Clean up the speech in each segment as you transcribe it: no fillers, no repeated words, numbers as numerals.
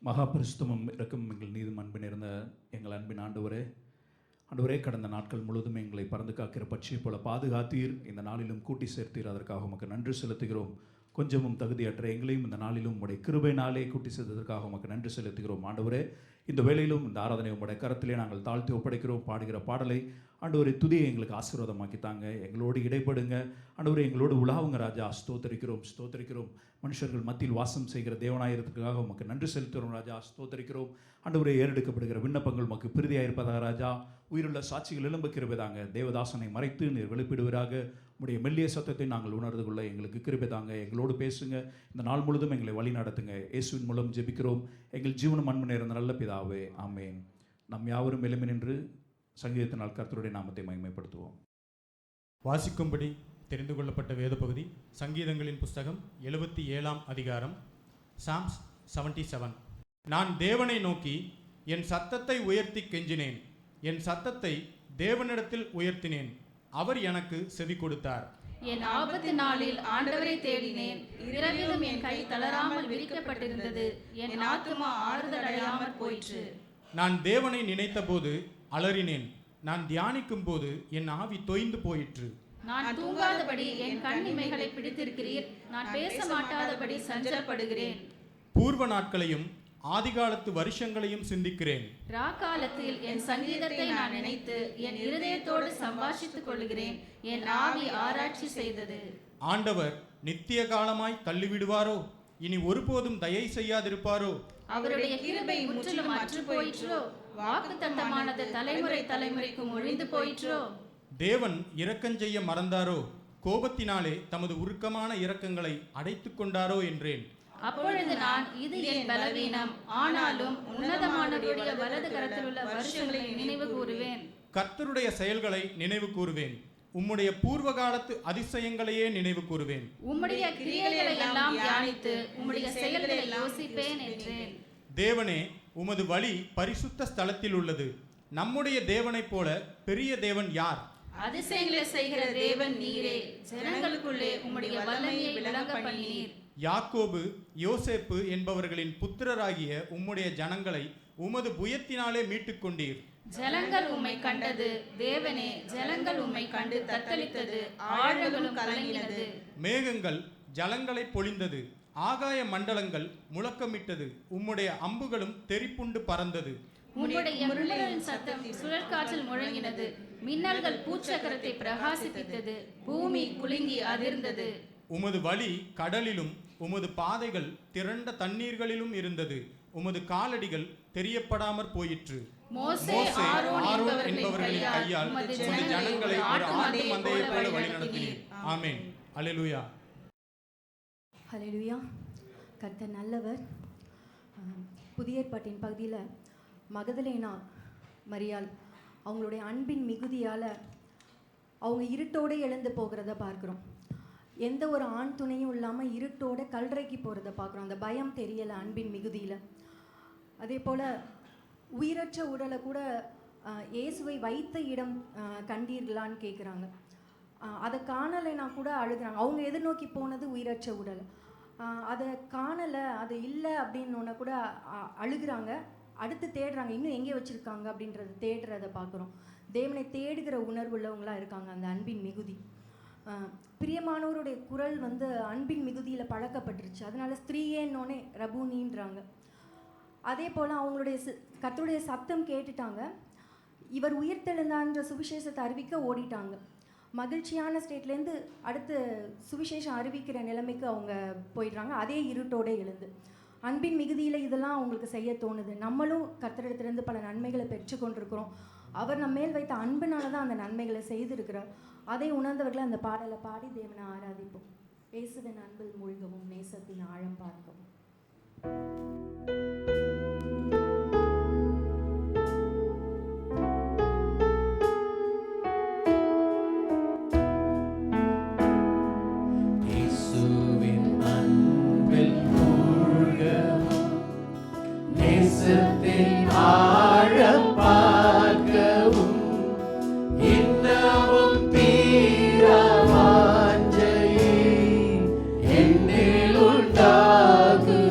மகா பரிசுத்தமும் இரக்கமும் எங்கள் நீதும் அன்பு நிறைந்த எங்கள் அன்பின் ஆண்டவரே, கடந்த நாட்கள் முழுவதும் எங்களை பறந்து காக்கிற பட்சியை போல பாதுகாத்தீர். இந்த நாளிலும் கூட்டி சேர்த்தீர். அதற்காக உமக்கு நன்றி செலுத்துகிறோம். கொஞ்சமும் தகுதியற்ற எங்களையும் இந்த நாளிலும் உம்முடைய கிருபையினாலே கூட்டி சேர்த்ததற்காக உமக்கு நன்றி செலுத்துகிறோம். ஆண்டவரே, இந்த வேளையிலும் இந்த ஆராதனை உம்முடைய கரத்திலே நாங்கள் தாழ்த்தி ஒப்படைக்கிறோம். பாடுகிற பாடலை ஆண்டவரை துதியை எங்களுக்கு ஆசீர்வாதமாக்கித்தாங்க. எங்களோடு இடைப்படுங்க ஆண்டவரை, எங்களோடு உலாவுங்க ராஜா. ஸ்தோத்தரிக்கிறோம். மனுஷர்கள் மத்தியில் வாசம் செய்கிற தேவனாயிருக்கிறதுக்காக உமக்கு நன்றி செலுத்துகிறோம் ராஜா. ஸ்தோத்தரிக்கிறோம் ஆண்டவரை. ஏறெடுக்கப்படுகிற விண்ணப்பங்கள் உமக்கு பிரிதியாக இருப்பதாக ராஜா. உயிருள்ள சாட்சிகள் எழும்ப கிருபைதாங்க. தேவதாசனை மறைத்து நீர் வெளிப்பிடுவராக. உடைய மெல்லிய சத்தத்தை நாங்கள் உணர்ந்து கொள்ள எங்களுக்கு கிருபைதாங்க. எங்களோடு பேசுங்க. இந்த நாள் முழுதும் எங்களை வழி நடத்துங்க. இயேசுவின் மூலம் ஜெபிக்கிறோம் எங்கள் ஜீவனம் அன்பு நேர்ந்த நல்ல பிதாவே, ஆமேன். நம் யாவரும் எழும்பி நின்று சங்கீதத்தினால் கர்த்தருடைய நாமத்தை மகிமைப்படுத்துவோம். வாசிக்கும்படி தெரிந்து கொள்ளப்பட்ட வேத பகுதி சங்கீதங்களின் புஸ்தகம் 77ஆம் அதிகாரம், சாம்ஸ் 77. நான் தேவனை நோக்கி என் சத்தத்தை உயர்த்தி கெஞ்சினேன். என் சத்தத்தை தேவனிடத்தில் உயர்த்தினேன். அவர் எனக்கு செவி கொடுத்தார். என் ஆபத்து நாளில் ஆண்டவரை தேடினேன். இரவிலும் என் கை தளராமல் விரிக்கப்பட்டிருந்தது. என் ஆத்துமா ஆறுதல் அடையாமல் போயிற்று. நான் தேவனை நினைத்த போது அலறினேன். நான் தியானிக்கும் போது என் ஆவி தொய்ந்து போயிற்று. நான் தூங்காதபடி என் கண்ணிமைகளை பிடித்திருக்கிறீர். நான் பேச மாட்டாதபடி சஞ்சலப்படுகிறேன். பூர்வ நாட்களையும் ஆதிகாலத்து வருஷங்களையும் சிந்திக்கிறேன். ராக்காலத்தில் என் சங்கீதத்தை நான் நினைத்து என் இருதயத்தோடு சம்பாஷித்துக் கொள்கிறேன். என் ஆவி ஆராய்ச்சி செய்தது. ஆண்டவர் நித்திய காலமாய் தள்ளிவிடுவாரோ? இனி ஒருபோதும் தயை செய்யாதிருப்பாரோ? அவருடைய கிருபை முற்றிலும் அற்று போயிற்றோ? வாக்குத்தத்தமானது தலைமுறை தலைமுறைக்கும் ஒழிந்து போயிற்றோ? தேவன் இரக்கஞ்செய்ய மறந்தாரோ? கோபத்தினாலே தமது உருக்கமான இரக்கங்களை அடைத்து கொண்டாரோ என்றேன். அப்பொழுது நான், இது என் பலவீனம், ஆனாலும் உன்னதமானவருடைய வலது கரத்தில் உள்ள வருஷங்களை நினைவு கூறுவேன். கர்த்தருடைய செயல்களை நினைவு கூறுவேன். உம்முடைய பூர்வ காலத்து அதிசயங்களையே நினைவு கூறுவேன். உம்முடைய கிரியைகளை எல்லாம் தியானித்து உம்முடைய செயல்களை யோசிப்பேன் என்றேன். தேவனே, உமது வழி பரிசுத்த ஸ்தலத்தில் உள்ளது. நம்முடைய தேவனைப் போல பெரிய தேவன் யார்? அதிசயங்களை செய்கிற தேவன் நீரே. ஜனங்களுக்குள்ளே உம்முடைய வல்லமையை விளங்க பண்ணினீர். யாக்கோபு, யோசேப்பு என்பவர்களின் புத்திரராகிய உம்முடைய ஜனங்களை உமது புயத்தினாலே மீட்டுக் கொண்டீர். ஜலங்கள் உம்மை கண்டது தேவனே. ஜலங்கள் உம்மை கண்டு தத்தளித்தது. ஆழங்களும் கலங்கினது. மேகங்கள் ஜலங்களை பொழிந்தது. ஆகாய மண்டலங்கள் முழக்கமிட்டது. உம்முடைய அம்புகளும் தெரிப்புண்டு பறந்தது. உம்முடைய முரளின் சத்தம் சுழற்காற்றில் முழங்கினது. மின்னல்கள் பூச்சக்கரத்தை பிரகாசிப்பித்தது. பூமி குலுங்கி அதிர்ந்தது. உமது வழி கடலிலும் உமது பாதைகள் திரண்ட தண்ணீர்களிலும் இருந்தது. உமது காலடிகள் தெரியப்படாமற் போயிற்று. மோசே ஆரோன் என்பவர்களின் கையால் உமது ஜனங்களை ஒரு ஆட்டு மந்தையைப் போல வழிநடத்தினீர். ஆமென். அல்லேலூயா. ஹல்லேலூயா. கர்த்தர் நல்லவர். புதிய ஏற்பாட்டின் பகுதியில் மகதலேனா மரியாள் அவங்களுடைய அன்பின் மிகுதியால் அவங்க இருட்டோடு எழுந்து போகிறத பார்க்குறோம். எந்த ஒரு ஆண் துணையும் இல்லாமல் இருட்டோட கல்லறைக்கு போகிறத பார்க்குறோம். அந்த பயம் தெரியலை அன்பின் மிகுதியில். அதே போல் உயிரற்ற உடலை கூட இயேசுவை வைத்த இடம் கண்டீர்களான்னு கேட்குறாங்க. அதை காணலைன்னா கூட அழுகிறாங்க. அவங்க எதிர்நோக்கி போனது உயிரற்ற உடல். அதை காணலை, அது இல்லை அப்படின்னோன்னா கூட அழுகிறாங்க. அடுத்து தேடுறாங்க, இன்னும் எங்கே வச்சுருக்காங்க அப்படின்றத தேடுறதை பார்க்குறோம். தேவனை தேடுகிற உணர்வு உள்ளவங்களாக இருக்காங்க. அந்த அன்பின் மிகுதி, பிரியமானவருடைய குரல் அன்பின் மிகுதியில் பழக்கப்பட்டுருச்சு. அதனால ஸ்திரீயேன்னொன்னே ரபூனின்றாங்க. அதே போல் அவங்களுடைய கர்த்தருடைய சத்தம் கேட்டுட்டாங்க. இவர் உயிர்த்தெழுந்தான்ற சுவிசேஷத்தை அறிவிக்க ஓடிட்டாங்க. மகிழ்ச்சியான ஸ்டேட்லேருந்து அடுத்து சுவிசேஷம் அறிவிக்கிற நிலைமைக்கு அவங்க போயிடுறாங்க. அதே இருட்டோடு எழுந்து அன்பின் மிகுதியில் இதெல்லாம் அவங்களுக்கு செய்ய தோணுது. நம்மளும் கர்த்தரிடத்திலிருந்து பல நன்மைகளை பெற்றுக்கொண்டிருக்கிறோம். அவர் நம்ம மேல் வைத்த அன்பினால தான் அந்த நன்மைகளை செய்திருக்கிறார். அதை உணர்ந்தவர்களை அந்த பாடலை பாடி தேவனை ஆராதிப்போம். இயேசுவின் அன்பில் மூழ்கவும் நேசத்தின் ஆழம் பார்க்கவும். என்னில் உண்டாகுகின்றதே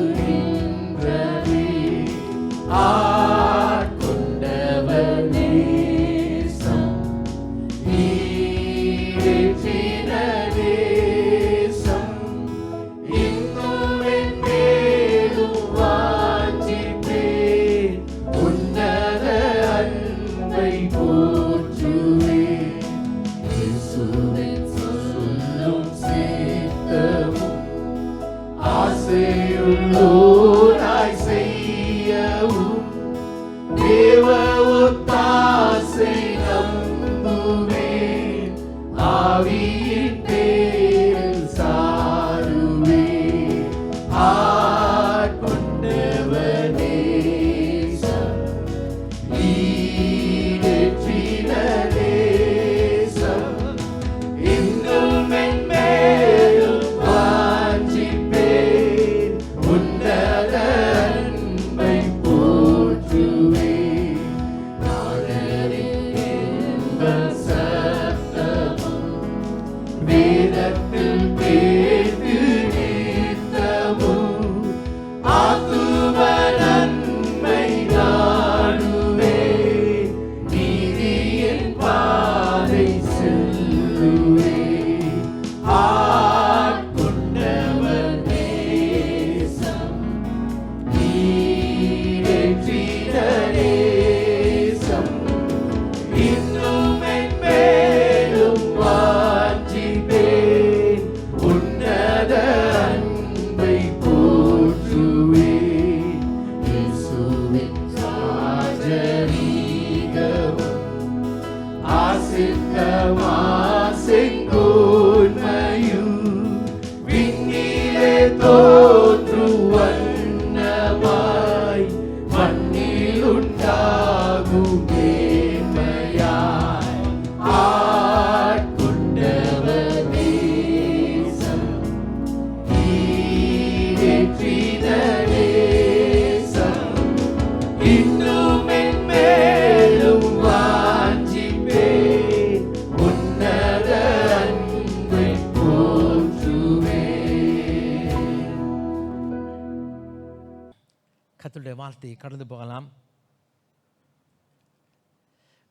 கர்த்தருடைய வார்த்தையை கடந்து போகலாம்.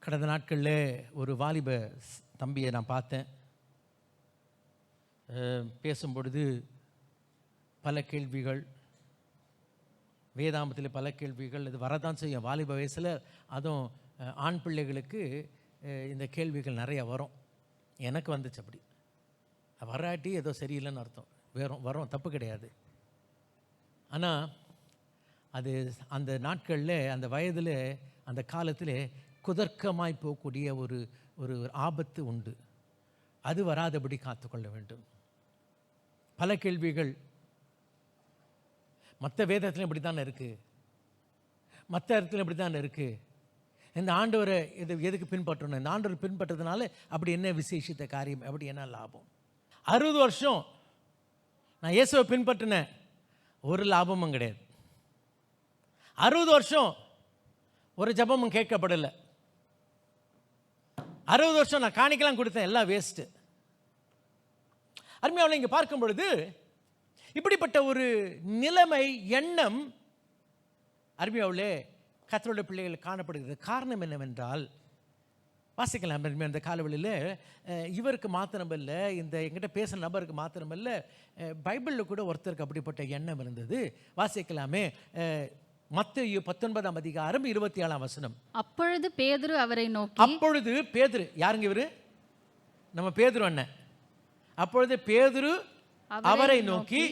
கடந்த நாட்களில் ஒரு வாலிப தம்பியை நான் பார்த்தேன். பேசும்பொழுது பல கேள்விகள், வேதாமத்தில் பல கேள்விகள் இது வரதான் செய்யும். வாலிப வயசில் அதுவும் ஆண் பிள்ளைகளுக்கு இந்த கேள்விகள் நிறைய வரும். எனக்கு வந்துச்சு. அப்படி வராட்டி ஏதோ சரியில்லைன்னு அர்த்தம். வரும், தப்பு கிடையாது. ஆனால் அது அந்த நாட்களில், அந்த வயதில், அந்த காலத்தில் குதர்க்கமாய் போகக்கூடிய ஒரு ஆபத்து உண்டு. அது வராதபடி காத்துக்கொள்ள வேண்டும். பல கேள்விகள் மற்ற வேதத்திலும் இப்படி தானே இருக்குது, மற்ற இடத்துல இப்படி தானே இருக்குது. இந்த ஆண்டவரை எதுக்கு பின்பற்றணும்? இந்த ஆண்டவரை பின்பற்றதுனால அப்படி என்ன விசேஷித்த காரியம், அப்படி என்ன லாபம்? 60 வருஷம் நான் இயேசுவை பின்பற்றினேன், ஒரு லாபமும் கிடையாது. 60 வருஷம் ஒரு ஜபமும் கேட்கப்படலை. 60 வருஷம் நான் காணிக்கலாம் கொடுத்தேன், எல்லாம் வேஸ்ட்டு. அருமையாவில் இங்கே பார்க்கும் பொழுது இப்படிப்பட்ட ஒரு நிலைமை, எண்ணம் அருமையாவிலே கர்த்தருடைய பிள்ளைகள் காணப்படுகிறது. காரணம் என்னவென்றால், வாசிக்கலாம் அந்த காலவெளியில் இவருக்கு மாத்திரமல்ல, இந்த எங்கிட்ட பேசுகிற நபருக்கு மாத்திரமல்ல, பைபிளில் கூட ஒருத்தருக்கு அப்படிப்பட்ட எண்ணம் இருந்தது. வாசிக்கலாமே, மத்தேயு 19ஆம் அதிகாரம் 27ஆம் வசனம். அப்பொழுது பேதுரு அவரை நோக்கி, அப்பொழுது பேதுரு, யாருங்க இவரு? நம்ம பேதுரு அண்ணன். அப்பொழுது பேதுரு அவரை நோக்கி,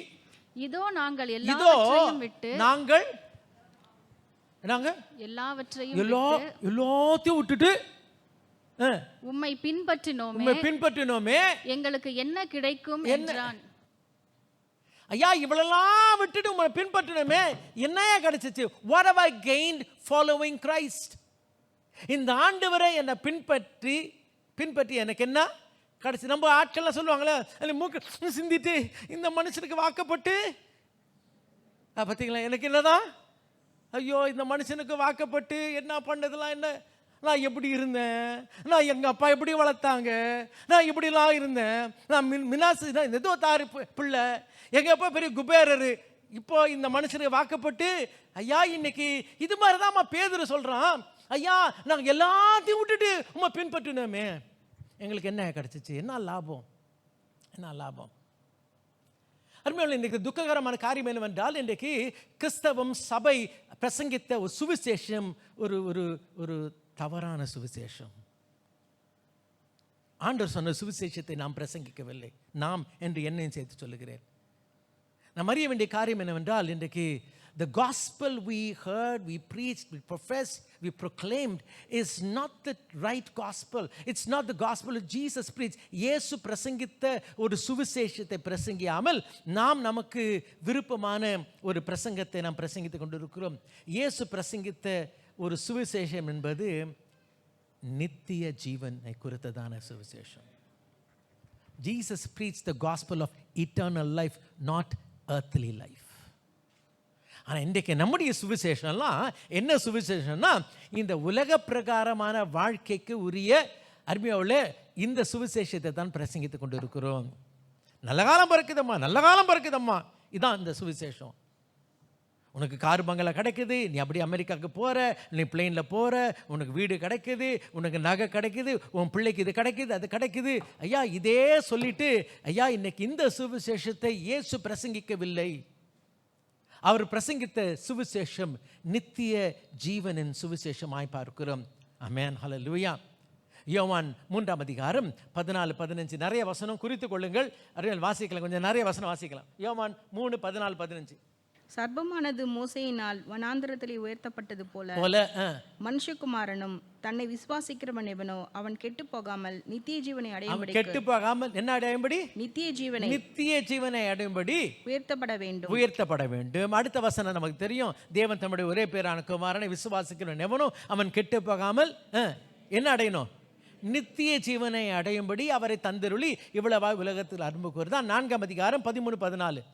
இதோ நாங்கள் எல்லாவற்றையும் விட்டு, எல்லாத்தையும் விட்டுட்டு உம்மை பின்பற்றினோமே, எங்களுக்கு என்ன கிடைக்கும் என்றான். ஐயா, இவளெல்லாம் விட்டுட்டு உங்களை பின்பற்றினோமே, என்னையா கிடைச்சிச்சு? What have I gained following Christ? இந்த ஆண்டவரை என்னை பின்பற்றி எனக்கு என்ன கிடைச்சி? நம்ம ஆட்கள்லாம் சொல்லுவாங்களே, மூக்கு சிந்திட்டு இந்த மனுஷனுக்கு வாக்கப்பட்டு, பார்த்தீங்களா, எனக்கு என்னதான், ஐயோ இந்த மனுஷனுக்கு வாக்கப்பட்டு என்ன பண்ணதெல்லாம் என்ன, நான் எப்படி இருந்தேன், நான் எங்கள் அப்பா எப்படி வளர்த்தாங்க, நான் இப்படிலாம் இருந்தேன், நான் மினாசு ஏதோ தாரு பிள்ளை, எங்கள் அப்பா பெரிய குபேரரு, இப்போ இந்த மனுஷனுக்கு வாக்கப்பட்டு, ஐயா இன்னைக்கு இது மாதிரி தான் பேதுரு சொல்கிறான், ஐயா நாங்கள் எல்லாத்தையும் விட்டுட்டு உம்மை பின்பற்றினோமே, எங்களுக்கு என்ன கிடச்சிச்சு? என்ன லாபம்? என்ன லாபம்? அருமையான இன்றைக்கு துக்ககரமான காரியம் என்னவென்றால், இன்றைக்கு கிறிஸ்தவம் சபை பிரசங்கித்த ஒரு சுவிசேஷம் ஒரு ஒரு ஒரு தவறான சுவிசேஷம். ஆண்டவர் சொன்ன சுவிசேஷத்தை நாம் பிரசங்கிக்கவில்லை. நாம் என்று என்னையும் சேர்த்து சொல்லுகிறேன். நாம் அறிய வேண்டிய காரியம் என்னவென்றால், இன்றைக்கு the gospel we heard, we preached, we professed, we proclaimed is not the right gospel. It's not the gospel of Jesus preached. இயேசு பிரசங்கித்த ஒரு சுவிசேஷத்தை பிரசங்கியாமல் நாம் நமக்கு விருப்பமான ஒரு பிரசங்கத்தை நாம் பிரசங்கித்துக் கொண்டிருக்கிறோம். இயேசு பிரசங்கித்த ஒரு சுவிசேஷம் என்பது நித்திய ஜீவனை குறித்ததான சுவிசேஷம். Jesus preached the gospel of eternal life, not earthly life. ஆனால் இன்றைக்கு நம்முடைய சுவிசேஷம்லாம் என்ன சுவிசேஷம்னா, இந்த உலக பிரகாரமான வாழ்க்கைக்கு உரிய அருமையாவில் இந்த சுவிசேஷத்தை தான் பிரசங்கித்து கொண்டு இருக்கிறோம். நல்ல காலம் பறக்குதம்மா, இதான் இந்த சுவிசேஷம். உனக்கு கார் பங்களா கிடைக்குது, நீ அப்படி அமெரிக்காவுக்கு போகிற, நீ பிளெயினில் போகிற, உனக்கு வீடு கிடைக்குது, உனக்கு நகை கிடைக்குது, உன் பிள்ளைக்கு இது கிடைக்குது, அது கிடைக்குது. ஐயா இதே சொல்லிட்டு, ஐயா இன்னைக்கு இந்த சுவிசேஷத்தை இயேசு பிரசங்கிக்கவில்லை. அவர் பிரசங்கித்த சுவிசேஷம் நித்திய ஜீவனின் சுவிசேஷமாய் பார்க்கிறோம். ஆமென், ஹல்லேலூயா. யோவான் 3ஆம் அதிகாரம் 14-15 நிறைய வசனம் குறித்து கொள்ளுங்கள். அறிஞர் வாசிக்கலாம், கொஞ்சம் நிறைய வசனம் வாசிக்கலாம். யோவான் 3:14-15. சர்ப்பமானது மோசேயினால் வனாந்திரத்தில் உயர்த்தப்பட்டது போல மனுஷகுமாரனும் தன்னை விசுவாசிக்கிறவன் எவனோ அவன் கெட்டு போகாமல் நித்திய ஜீவனை அடையும்படி, கெட்டு போகாமல் என்ன அடையும்படி? நித்திய ஜீவனை அடையும்படி உயர்த்தப்பட வேண்டும். அடுத்த வசனம் நமக்கு தெரியும். தேவன் தம்முடைய ஒரே பேரான குமாரனை விசுவாசிக்கிறவன் எவனோ அவன் கெட்டு போகாமல் என்ன அடையணும்? நித்திய ஜீவனை அடையும்படி அவரை தந்தருளி இவ்வளவா உலகத்தில் அன்பு கூறுதான். 4ஆம் அதிகாரம் 13-14.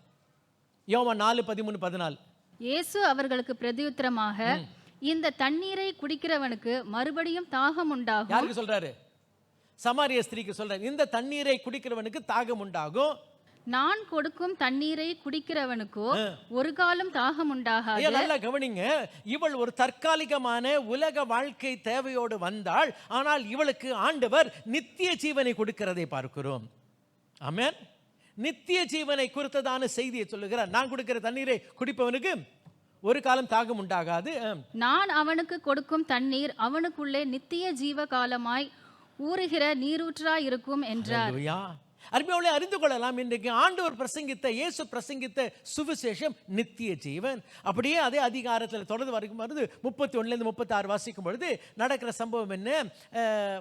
யோவான் 4:13-14. இயேசு அவர்களுக்கு பிரதியுத்தரமாக, இந்த தண்ணீரை குடிக்கிறவனுக்கு மறுபடியும் தாகம் உண்டாகும். யாருக்கு சொல்றாரு? சமாரிய ஸ்திரீக்கு சொல்றாரு. இந்த தண்ணீரை குடிக்கிறவனுக்கு தாகம் உண்டாகும். நான் கொடுக்கும் தண்ணீரை குடிக்கிறவனுக்கோ ஒரு காலம் தாகம் உண்டாகாது. நல்லா கவனிங்க, இவள் ஒரு தற்காலிகமான உலக வாழ்க்கை தேவையோடு வந்தாள். ஆனால் இவளுக்கு ஆண்டவர் நித்திய ஜீவனை கொடுக்கிறதை பார்க்கிறோம். ஆமென். நித்திய ஜீவனை குறித்ததான செய்தியை சொல்லுகிறார். நான் கொடுக்கிற தண்ணீரை குடிப்பவனுக்கு ஒரு காலம் தாகம் உண்டாகாது. நான் அவனுக்கு கொடுக்கும் தண்ணீர் அவனுக்குள்ளே நித்திய ஜீவ காலமாய் ஊறுகிற நீரூற்றாய் இருக்கும் என்றார். அருமையோடு அறிந்து கொள்ளலாம், இன்றைக்கு ஆண்டவர் பிரசங்கித்த, இயேசு பிரசங்கித்த சுவிசேஷம் நித்திய ஜீவன். அப்படியே அதே அதிகாரத்தில் தொடர்ந்து வரைக்கும் வருது. 31 36 வாசிக்கும் பொழுது நடக்கிற சம்பவம் என்ன